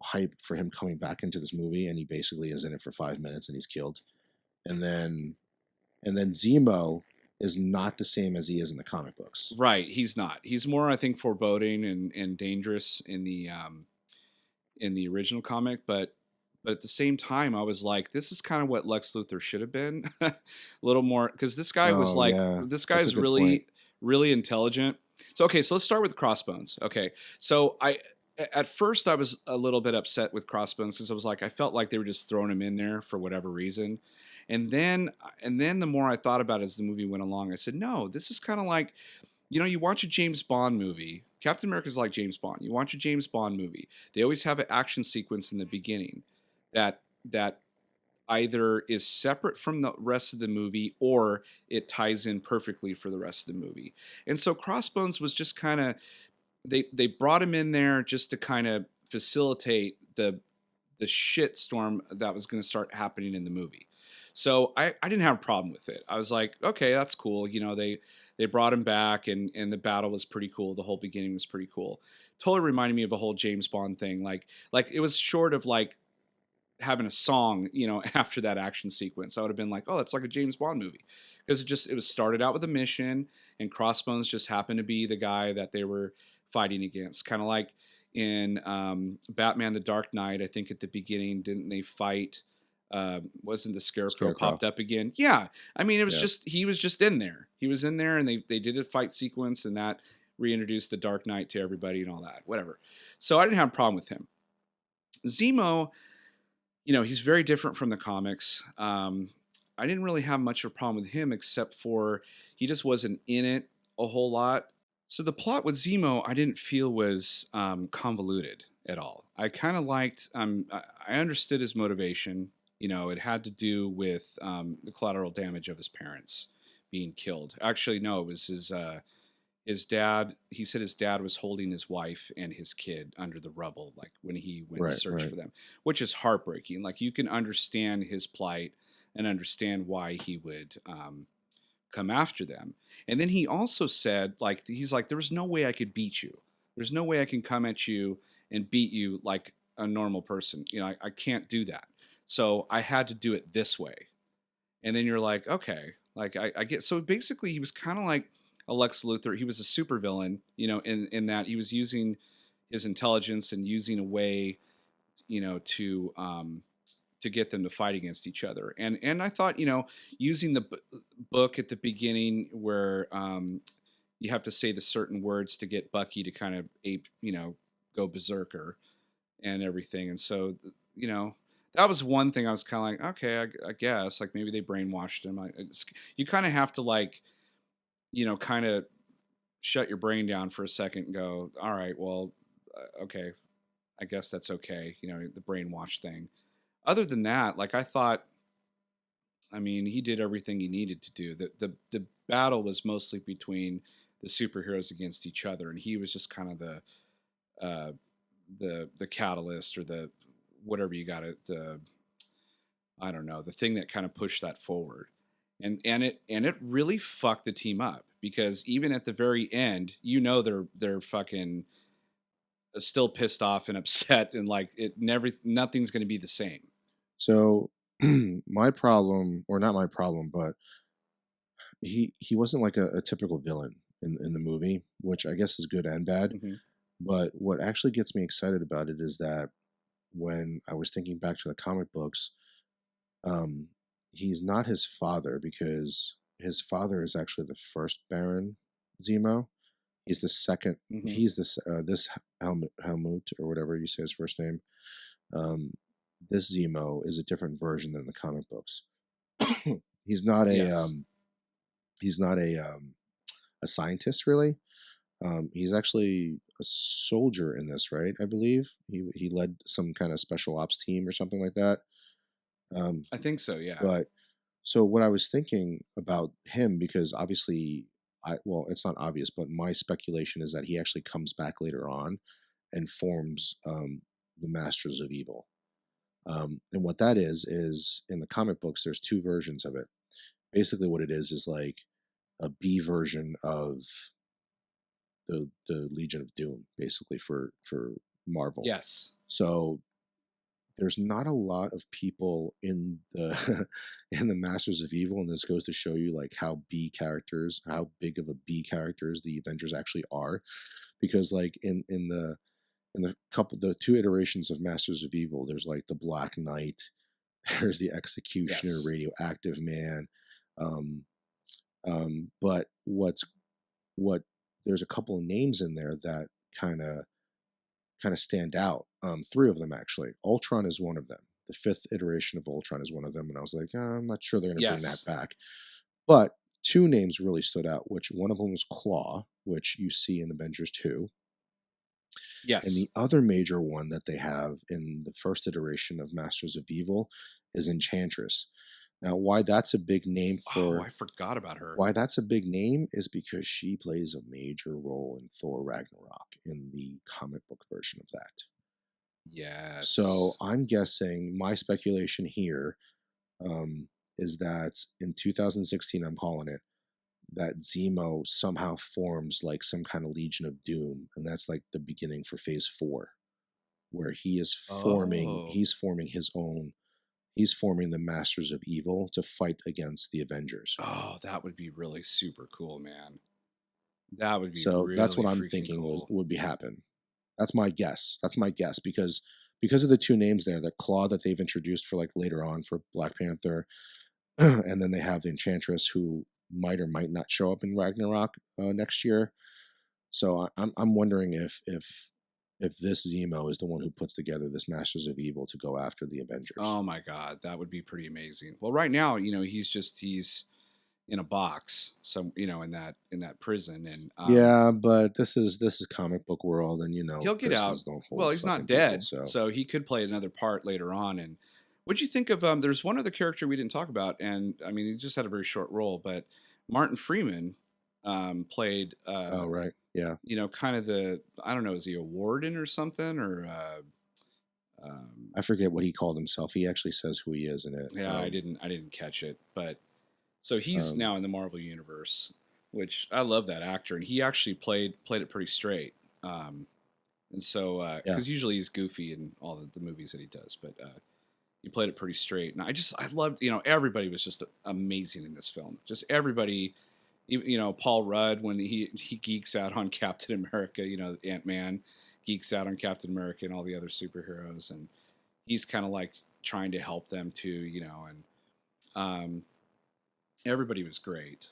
hype for him coming back into this movie, and he basically is in it for 5 minutes and he's killed. And then Zemo is not the same as he is in the comic books. Right, he's not. He's more, I think, foreboding and dangerous in the original comic, but at the same time, I was like, this is kind of what Lex Luthor should have been, a little more, because this guy was Oh like, yeah, this that's a guy's good point. really really intelligent. So okay, so let's start with Crossbones. Okay, so at first I was a little bit upset with Crossbones because I was like, I felt like they were just throwing him in there for whatever reason. And then the more I thought about it as the movie went along, I said, no, this is kind of like, you watch a James Bond movie. Captain America's like James Bond. You watch a James Bond movie. They always have an action sequence in the beginning that either is separate from the rest of the movie or it ties in perfectly for the rest of the movie. And so Crossbones was just kind of they brought him in there just to kind of facilitate the shit storm that was going to start happening in the movie. So I didn't have a problem with it. I was like, okay, that's cool. They brought him back and the battle was pretty cool. The whole beginning was pretty cool. Totally reminded me of a whole James Bond thing. Like it was short of like having a song, after that action sequence. I would have been like, oh, that's like a James Bond movie. Because it was started out with a mission and Crossbones just happened to be the guy that they were fighting against. Kind of like in Batman the Dark Knight, I think at the beginning, didn't they fight wasn't the Scarecrow Scarecrow. popped up again? Yeah. I mean, it was Yeah. just he was just in there. He was in there and they did a fight sequence and that reintroduced the Dark Knight to everybody and all that. Whatever. So I didn't have a problem with him. Zemo, he's very different from the comics. I didn't really have much of a problem with him except for he just wasn't in it a whole lot. So the plot with Zemo, I didn't feel was convoluted at all. I kind of liked. I understood his motivation. It had to do with the collateral damage of his parents being killed. Actually, no, it was his dad. He said his dad was holding his wife and his kid under the rubble, like when he went to Right, search right. for them, which is heartbreaking. Like you can understand his plight and understand why he would come after them. And then he also said, like, he's like, there was no way I could beat you. There's no way I can come at you and beat you like a normal person. I can't do that. So I had to do it this way. And then you're like, okay, like I get. So basically, he was kind of like a Lex Luthor. He was a supervillain, in that he was using his intelligence and using a way to get them to fight against each other. And I thought, using the book at the beginning where you have to say the certain words to get Bucky to kind of go berserker and everything. And so, that was one thing I was kind of like, okay, I guess like maybe they brainwashed him. You kind of have to like, kind of shut your brain down for a second and go, all right, well, okay, I guess that's okay. The brainwash thing. Other than that, like I thought, I mean, he did everything he needed to do. The battle was mostly between the superheroes against each other, and he was just kind of uh, the catalyst or the whatever you got it. I don't know, the thing that kind of pushed that forward, and it really fucked the team up because even at the very end, they're fucking still pissed off and upset and like nothing's going to be the same. So my problem, or not my problem, but he wasn't like a typical villain in the movie, which I guess is good and bad. Mm-hmm. But what actually gets me excited about it is that when I was thinking back to the comic books, he's not his father because his father is actually the first Baron Zemo. He's the second. Mm-hmm. He's this Helmut or whatever you say his first name. This Zemo is a different version than the comic books. He's not a Yes. He's not a scientist really. He's actually a soldier in this, right? I believe he led some kind of special ops team or something like that. I think so, yeah. But so what I was thinking about him, because obviously, well, it's not obvious, but my speculation is that he actually comes back later on and forms the Masters of Evil. And what that is in the comic books, there's two versions of it. Basically, what it is like a B version of the Legion of Doom, basically for Marvel. Yes. So there's not a lot of people in the in the Masters of Evil, and this goes to show you like how big of a B characters the Avengers actually are, because like in the two iterations of Masters of Evil, there's like the Black Knight, there's the Executioner, Yes. Radioactive Man, but what there's a couple of names in there that kind of stand out. Three of them actually. Ultron is one of them. The fifth iteration of Ultron is one of them, and I was like, I'm not sure they're going to bring that back. But two names really stood out. Which one of them was Claw, which you see in Avengers 2. Yes. And the other major one that they have in the first iteration of Masters of Evil is Enchantress. Now, why that's a big name for... Oh, I forgot about her. Why that's a big name is because she plays a major role in Thor Ragnarok in the comic book version of that. Yes. So I'm guessing, my speculation here is that in 2016, I'm calling it, that Zemo somehow forms like some kind of Legion of Doom, and that's like the beginning for Phase 4, where he is forming, he's forming his own, he's forming the Masters of Evil to fight against the Avengers. Oh, that would be really super cool, man. That would be so really that's what I'm thinking cool. would be happen. That's my guess. That's my guess because of the two names there, the Claw that they've introduced for like later on for Black Panther, and then they have the Enchantress who might or might not show up in Ragnarok next year. So I'm wondering if this Zemo is the one who puts together this Masters of Evil to go after the Avengers. Oh my God, that would be pretty amazing. Well, right now, he's in a box, so in that prison, and yeah, but this is comic book world, and he'll get out. Well, he's not dead, people, so he could play another part later on. And what'd you think of? There's one other character we didn't talk about, and I mean, he just had a very short role, but Martin Freeman played. Oh right, yeah. Kind of I don't know, is he a warden or something, or I forget what he called himself. He actually says who he is in it. Yeah, I didn't catch it, but so he's now in the Marvel universe, which I love that actor, and he actually played it pretty straight. And so because usually he's goofy in all the movies that he does, but he played it pretty straight, and I loved everybody was just amazing in this film, just everybody. Paul Rudd when he geeks out on Captain America, Ant-Man geeks out on Captain America and all the other superheroes, and he's kind of like trying to help them too, and um, everybody was great.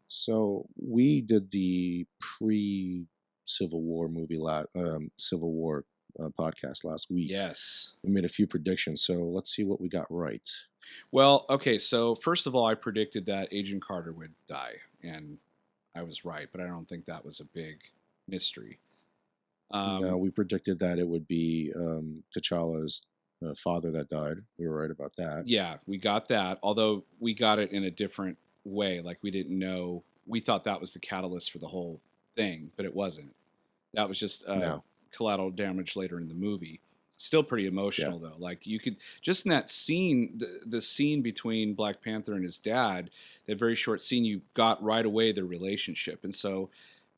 So we did the pre-Civil War movie, Civil War podcast last week. Yes. We made a few predictions, so let's see what we got right. Well, okay, so first of all, I predicted that Agent Carter would die, and I was right, but I don't think that was a big mystery. No, we predicted that it would be T'Challa's father that died. We were right about that. Yeah, we got that, although we got it in a different way. Like, we didn't know. We thought that was the catalyst for the whole thing, but it wasn't. That was just No. collateral damage later in the movie. Still pretty emotional, though. Like, you could, just in that scene, the scene between Black Panther and his dad, that very short scene, you got right away their relationship. And so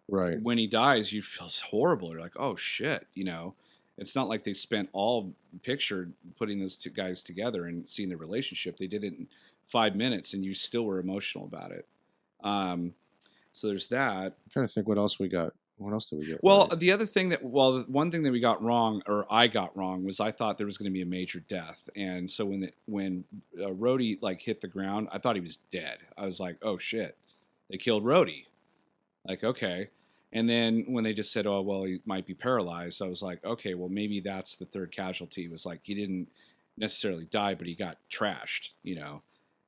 Right. when he dies, you feel horrible. You're like, oh shit, It's not like they spent all picture putting those two guys together and seeing their relationship. They did it in 5 minutes, and you still were emotional about it. So there's that. I'm trying to think what else we got. What else did we get? Well, right? the one thing that we got wrong, or I got wrong, was I thought there was going to be a major death, and so when Rhodey like hit the ground, I thought he was dead. I was like, oh shit, they killed Rhodey. Like, okay. And then when they just said, oh, well, he might be paralyzed, I was like, okay, well, maybe that's the third casualty. It was like he didn't necessarily die, but he got trashed,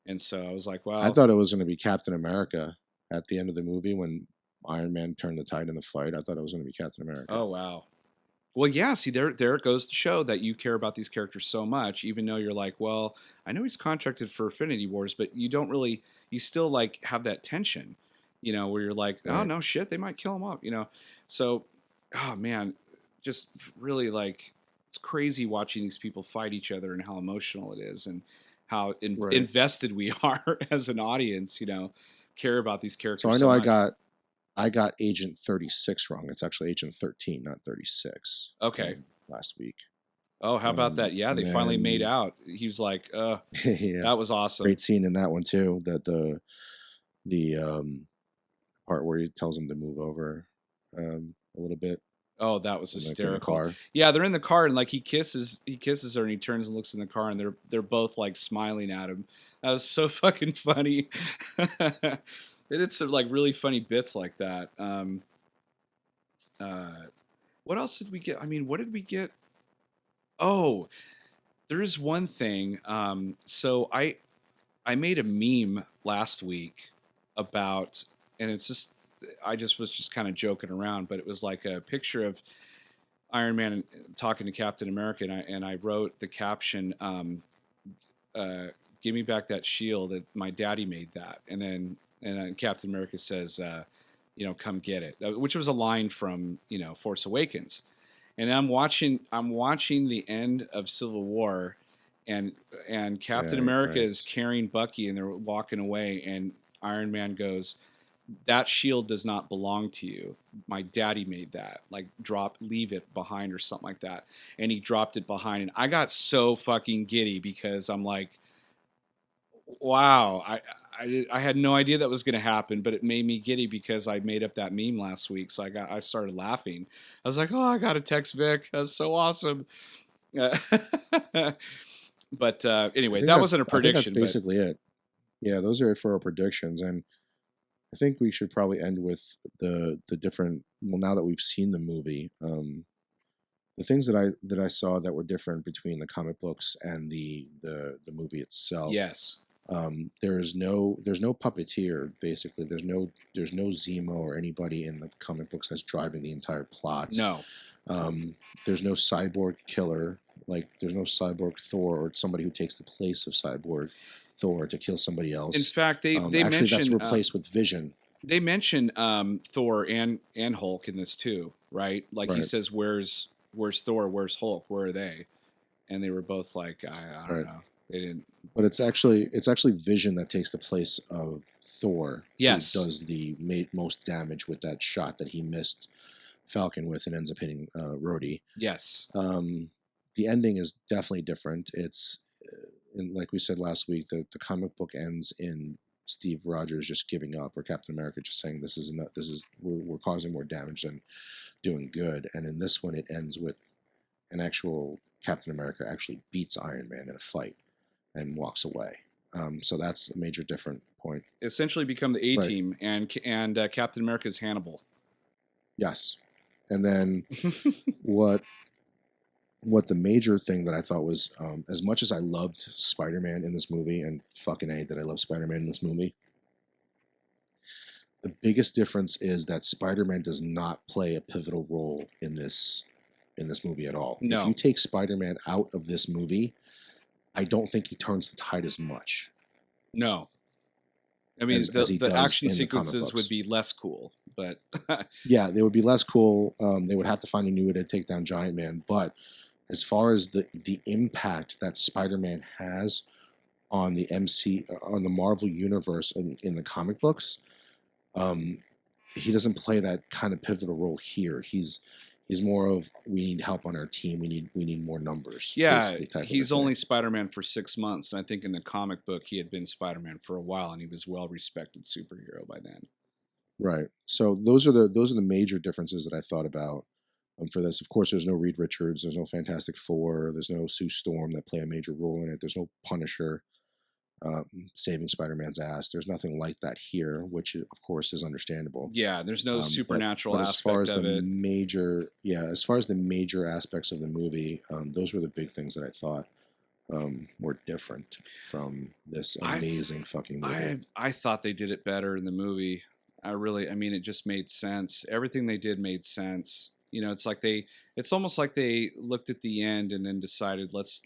And so I was like, well. I thought it was going to be Captain America at the end of the movie when Iron Man turned the tide in the fight. I thought it was going to be Captain America. Oh, wow. Well, yeah, see, there it goes to show that you care about these characters so much, even though you're like, well, I know he's contracted for Infinity Wars, but you don't really, you still like have that tension. Where you're like, oh, no, shit, they might kill him up, So, oh, man, just really like, it's crazy watching these people fight each other and how emotional it is and how invested we are as an audience, care about these characters so I know I got Agent 36 wrong. It's actually Agent 13, not 36. Okay. Last week. Oh, how about that? Yeah, they finally made out. He was like, yeah, that was awesome. Great scene in that one, too. That the part where he tells him to move over a little bit. Oh, that was hysterical. Yeah, they're in the car and like he kisses her and he turns and looks in the car and they're both like smiling at him. That was so fucking funny. They did some like really funny bits like that. What else did we get? I mean, what did we get? Oh, there is one thing. So I made a meme last week about, and it's just, I just was just kind of joking around, but it was like a picture of Iron Man talking to Captain America, and I wrote the caption, "Give me back that shield. That my daddy made that." And then Captain America says, "Come get it," which was a line from Force Awakens. And I'm watching the end of Civil War, and Captain America is carrying Bucky, and they're walking away, and Iron Man goes, "That shield does not belong to you. My daddy made that. Like, leave it behind," or something like that. And he dropped it behind, and I got so fucking giddy because I'm like, wow, I had no idea that was going to happen, but it made me giddy because I made up that meme last week. So I started laughing. I was like, oh, I got to text Vic. That's so awesome. But anyway, that wasn't a prediction. I think that's basically it. Yeah, those are it for our predictions. And I think we should probably end with the different, well, now that we've seen the movie, the things that I saw that were different between the comic books and the movie itself. Yes. There's no puppeteer, basically. There's no Zemo or anybody in the comic books that's driving the entire plot. No. There's no cyborg killer. Like, there's no cyborg Thor or somebody who takes the place of cyborg Thor to kill somebody else. In fact, they actually mention that's replaced with Vision. They mention Thor and Hulk in this too, right? Like he says, "Where's Thor? Where's Hulk? Where are they?" And they were both like, "I don't know." They didn't. But it's actually Vision that takes the place of Thor. Yes, who does the most damage with that shot that he missed Falcon with and ends up hitting Rhodey. Yes. The ending is definitely different. It's like we said last week, the comic book ends in Steve Rogers just giving up, or Captain America just saying, "This is enough. We're causing more damage than doing good." And in this one, it ends with an actual Captain America actually beats Iron Man in a fight and walks away. So that's a major different point. Essentially become the A Right. team, and Captain America's Hannibal. Yes. And then what the major thing that I thought was, as much as I loved Spider-Man in this movie, and fucking A, that I love Spider-Man in this movie, the biggest difference is that Spider-Man does not play a pivotal role in this movie at all. No. If you take Spider-Man out of this movie, I don't think he turns the tide as much. No. I mean, the action sequences would be less cool, but yeah, they would be less cool. They would have to find a new way to take down Giant Man. But as far as the impact that Spider-Man has on the on the Marvel universe in the comic books, he doesn't play that kind of pivotal role here. He's more of, we need help on our team. We need more numbers. Yeah, he's only Spider-Man for 6 months, and I think in the comic book he had been Spider-Man for a while, and he was well-respected superhero by then. Right. So those are the major differences that I thought about for this. Of course, there's no Reed Richards. There's no Fantastic Four. There's no Sue Storm that play a major role in it. There's no Punisher saving Spider-Man's ass. There's nothing like that here, which of course is understandable. Yeah, there's no supernatural aspect as far as of the it. As far as the major aspects of the movie, those were the big things that I thought were different from this amazing fucking movie. I thought they did it better in the movie. I mean, it just made sense. Everything they did made sense. You know, it's almost like they looked at the end and then decided, let's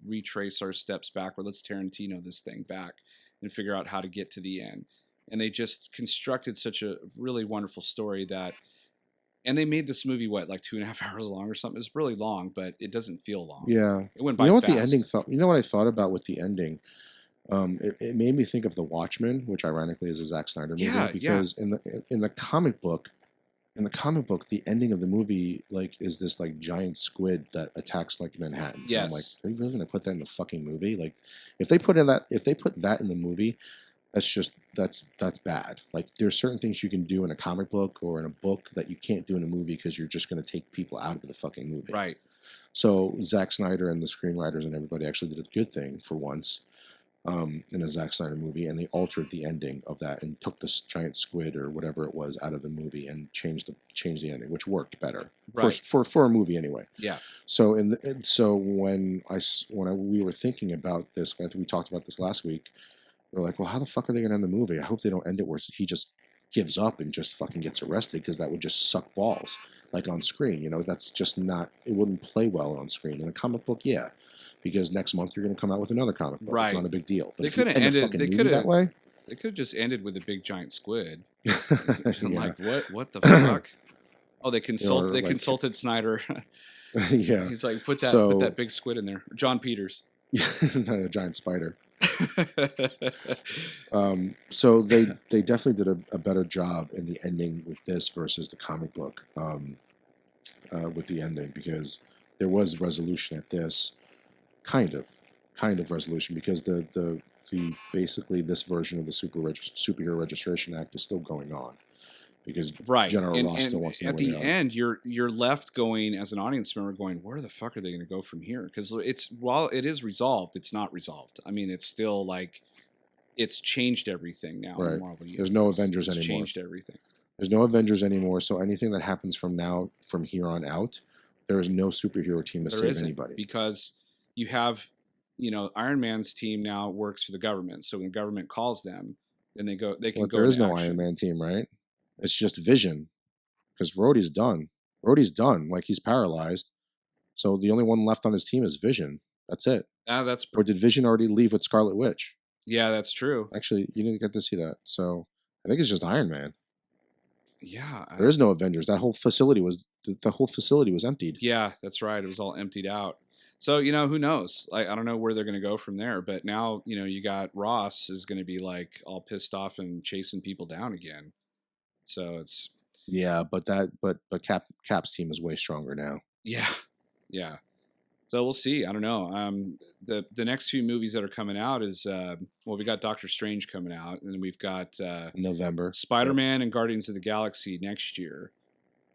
retrace our steps backward. Let's Tarantino this thing back and figure out how to get to the end. And they just constructed such a really wonderful story and they made this movie, like 2.5 hours long or something. It's really long, but it doesn't feel long. Yeah. It went by You know what fast. the ending felt? You know what I thought about with the ending? It made me think of The Watchmen, which ironically is a Zack Snyder movie. Yeah, because in the comic book, the ending of the movie is this giant squid that attacks Manhattan. Yes. And I'm like, are you really gonna put that in the fucking movie? Like, if they put that in the movie, that's bad. Like, there's certain things you can do in a comic book or in a book that you can't do in a movie because you're just gonna take people out of the fucking movie. Right. So Zack Snyder and the screenwriters and everybody actually did a good thing for once. In a Zack Snyder movie, and they altered the ending of that and took this giant squid or whatever it was out of the movie and changed the ending, which worked better for a movie anyway. Yeah. So when we were thinking about this, I think we talked about this last week. We were like, well, how the fuck are they going to end the movie? I hope they don't end it where he just gives up and just fucking gets arrested, because that would just suck balls on screen. You know, that's just not. It wouldn't play well on screen. In a comic book, yeah. Because next month you're going to come out with another comic book. Right. It's not a big deal. But they could have ended. They could have that way. They could have just ended with a big giant squid. Like, what the fuck? Oh, they consulted Snyder. Yeah. He's like, put that big squid in there. John Peters. A giant spider. So they definitely did a better job in the ending with this versus the comic book with the ending, because there was resolution at this. Kind of resolution, because the basically this version of the Superhero Registration Act is still going on, because General Ross still wants to know. At the end, you're left going as an audience member going, where the fuck are they going to go from here? Because while it is resolved, it's not resolved. I mean, it's still it's changed everything now. Right. In Marvel Universe. There's no Avengers anymore. Changed everything. There's no Avengers anymore. So anything that happens from here on out, there is no superhero team to save anybody, because you have, Iron Man's team now works for the government. So when the government calls them, then they can go. There is no Iron Man team, right? It's just Vision, because Rhodey's done. He's paralyzed. So the only one left on his team is Vision. That's it. Or did Vision already leave with Scarlet Witch? Yeah, that's true. Actually, you didn't get to see that. So I think it's just Iron Man. Yeah. There is no Avengers. The whole facility was emptied. Yeah, that's right. It was all emptied out. So, who knows? I don't know where they're going to go from there. But now, you got Ross is going to be all pissed off and chasing people down again. So it's. Yeah, but Cap's team is way stronger now. Yeah. Yeah. So we'll see. I don't know. The next few movies that are coming out is, we got Doctor Strange coming out, and then we've got November Spider-Man and Guardians of the Galaxy next year,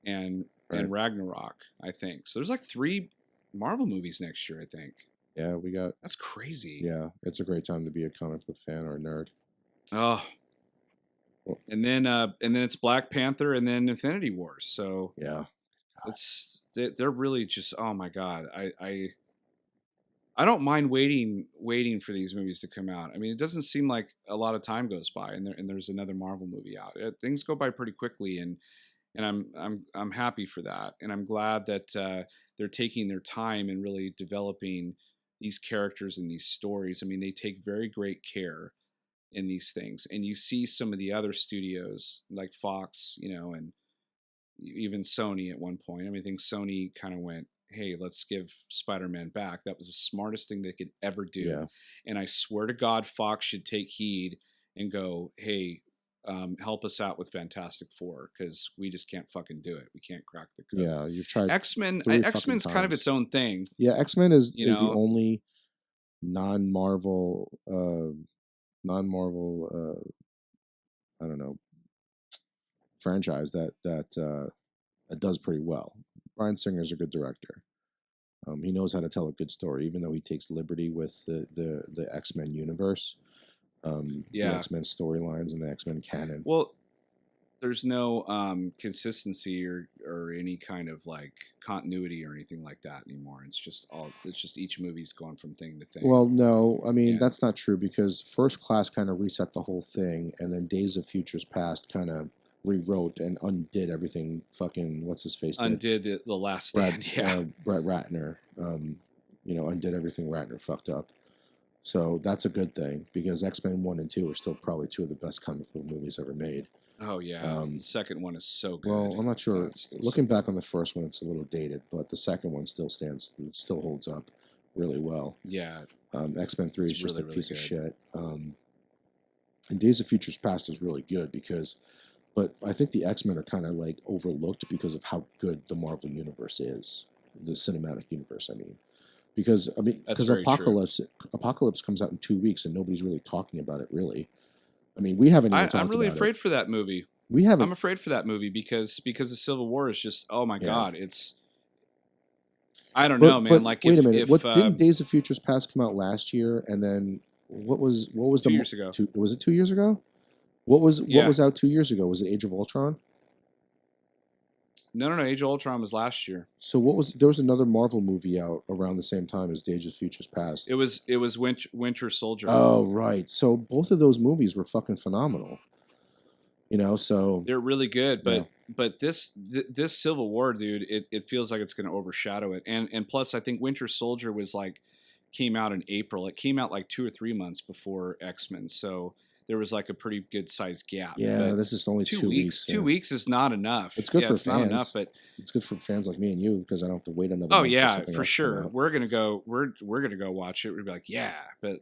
and Ragnarok, I think. So there's 3 Marvel movies next year, I think. Yeah, we got. That's crazy. Yeah, it's a great time to be a comic book fan or a nerd. Oh, Well, and then it's Black Panther and then Infinity Wars. So yeah, they're really just, oh my god. I don't mind waiting for these movies to come out. I mean, it doesn't seem like a lot of time goes by, and there's another Marvel movie out. Things go by pretty quickly, and I'm happy for that, and I'm glad that they're taking their time and really developing these characters and these stories. I mean, they take very great care in these things, and you see some of the other studios like Fox, and even Sony at one point. I mean, I think Sony kind of went, "Hey, let's give Spider-Man back." That was the smartest thing they could ever do. yeah. And I swear to God, Fox should take heed and go, "Hey, help us out with Fantastic Four because we just can't fucking do it. We can't crack the code." Yeah, you've tried X-Men. three fucking X-Men's kind of times. its own thing. Yeah, X-Men is You is the know, only non-Marvel non-Marvel I don't know, franchise that does pretty well. Bryan Singer's a good director. He knows how to tell a good story, even though he takes liberty with the X-Men universe, the yeah. X-Men storylines and the X-Men canon. Well, there's no consistency or any kind of like continuity or anything like that anymore. It's just each movie's going from thing to thing. Well, no, I mean And that's not true because First Class kind of reset the whole thing, and then Days of Futures Past kind of rewrote and undid everything. Fucking what's his face did. undid the Last Stand. Yeah. Brett Ratner, undid everything Ratner fucked up. So that's a good thing because X-Men 1 and 2 are still probably two of the best comic book movies ever made. Oh yeah, the second one is so good. Well, I'm not sure. Looking so back on the first one, it's a little dated, but the second one still stands. It still holds up really well. Yeah. X-Men 3 is just really, a piece really of shit. And Days of Futures Past is really good but I think the X-Men are kind of like overlooked because of how good the Marvel universe is, the cinematic universe. I mean, because Apocalypse comes out in 2 weeks and nobody's really talking about it. Really, I mean, we haven't even talked about it. I'm really afraid for that movie. We haven't. I'm afraid for that movie because the Civil War is just, oh my god, it's. I don't know, man. But like, wait a minute. What didn't Days of Futures Past come out last year? And then what was 2 years ago? Was it 2 years ago? What was out 2 years ago? Was it Age of Ultron? No. Age of Ultron was last year. So there was another Marvel movie out around the same time as Days of Futures Past. It was Winter Soldier. Oh right. So both of those movies were fucking phenomenal. So they're really good, but this Civil War, dude, it feels like it's going to overshadow it. And plus, I think Winter Soldier came out in April. It came out like 2 or 3 months before X-Men, so there was like a pretty good sized gap. Yeah, this is only 2 weeks. 2 weeks is not enough. It's good for it's fans. Not enough, but it's good for fans like me and you because I don't have to wait another. Oh yeah, for sure. We're gonna go. We're gonna go watch it. We'd be like, yeah, but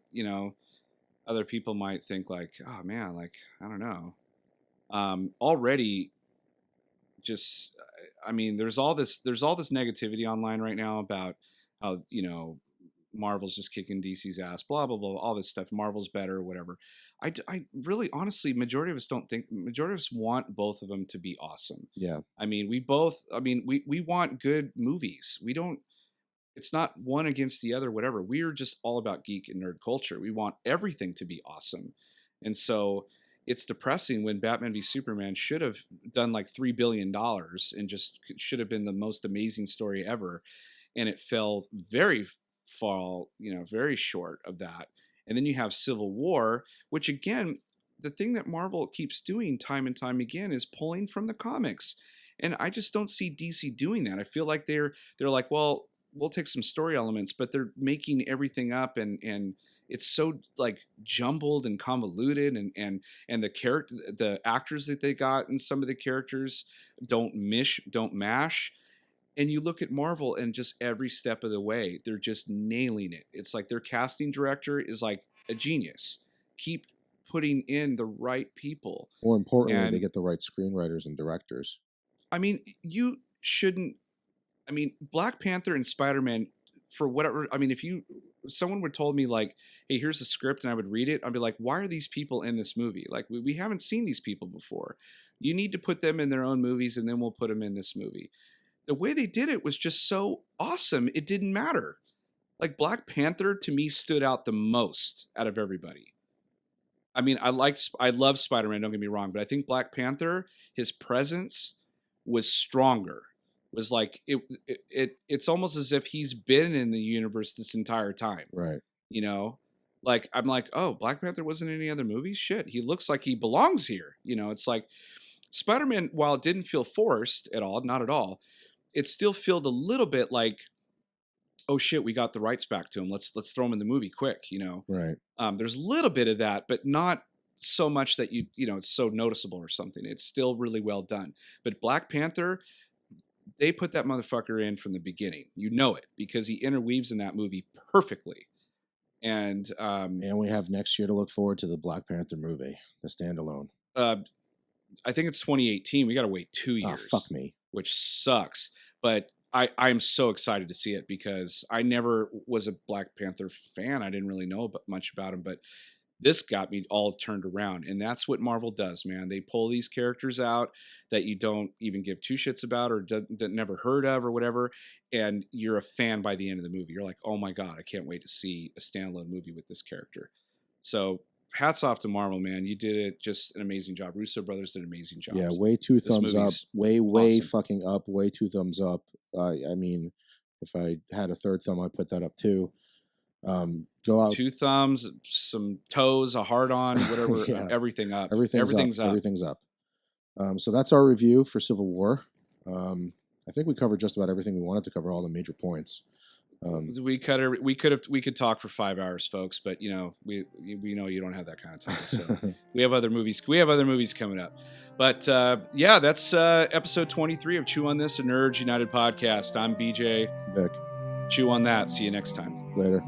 other people might think like, oh man, like I don't know. Already, just I mean, there's all this negativity online right now about how Marvel's just kicking DC's ass, blah blah blah, all this stuff. Marvel's better, whatever. I really, honestly, majority of us want both of them to be awesome. Yeah. I mean, we want good movies. We don't. It's not one against the other, whatever. We're just all about geek and nerd culture. We want everything to be awesome, and so it's depressing when Batman v Superman should have done like $3 billion and just should have been the most amazing story ever, and it fell very very short of that. And then you have Civil War, which again, the thing that Marvel keeps doing time and time again is pulling from the comics. And I just don't see DC doing that. I feel like they're like, well, we'll take some story elements, but they're making everything up and it's so like jumbled and convoluted and the actors that they got and some of the characters don't mash. And you look at Marvel and just every step of the way, they're just nailing it. It's like their casting director is like a genius. Keep putting in the right people. More importantly, they get the right screenwriters and directors. I mean, you shouldn't. I mean, Black Panther and Spider-Man, for whatever. I mean, if someone would told me like, hey, here's a script and I would read it, I'd be like, why are these people in this movie? Like, we haven't seen these people before. You need to put them in their own movies and then we'll put them in this movie. the way they did it was just so awesome. It didn't matter. Like Black Panther to me stood out the most out of everybody. I mean, I love Spider-Man, don't get me wrong, but I think Black Panther, his presence was stronger. Was like it's almost as if he's been in the universe this entire time. Right. You know? Like I'm like, "Oh, Black Panther wasn't in any other movies? Shit, he looks like he belongs here." You know, it's like Spider-Man, while it didn't feel forced at all, not at all, it still felt a little bit like, oh shit, we got the rights back to him. Let's throw him in the movie quick, you know. Right. There's a little bit of that, but not so much that you know it's so noticeable or something. It's still really well done. But Black Panther, they put that motherfucker in from the beginning. You know it because he interweaves in that movie perfectly. And we have next year to look forward to the Black Panther movie, the standalone. I think it's 2018. We got to wait 2 years. Oh, fuck me. Which sucks. But I'm so excited to see it because I never was a Black Panther fan. I didn't really know much about him, but this got me all turned around. And that's what Marvel does, man. They pull these characters out that you don't even give two shits about or never heard of or whatever. And you're a fan by the end of the movie. You're like, oh my God, I can't wait to see a standalone movie with this character. So hats off to Marvel, man. You did it. Just an amazing job. Russo brothers did an amazing job. Yeah, way two thumbs up. Way awesome. Fucking up. Way two thumbs up. I mean, if I had a third thumb, I'd put that up too. Go out. 2 thumbs, some toes, a heart on, whatever. Yeah. Everything up. Everything's up. Everything's up. So that's our review for Civil War. I think we covered just about everything we wanted to cover, all the major points. We could talk for 5 hours, folks, but you know we know you don't have that kind of time. So we have other movies. We have other movies coming up. But yeah, that's episode 23 of Chew on This, a Nerds United podcast. I'm BJ. Vic. Chew on that. See you next time. Later.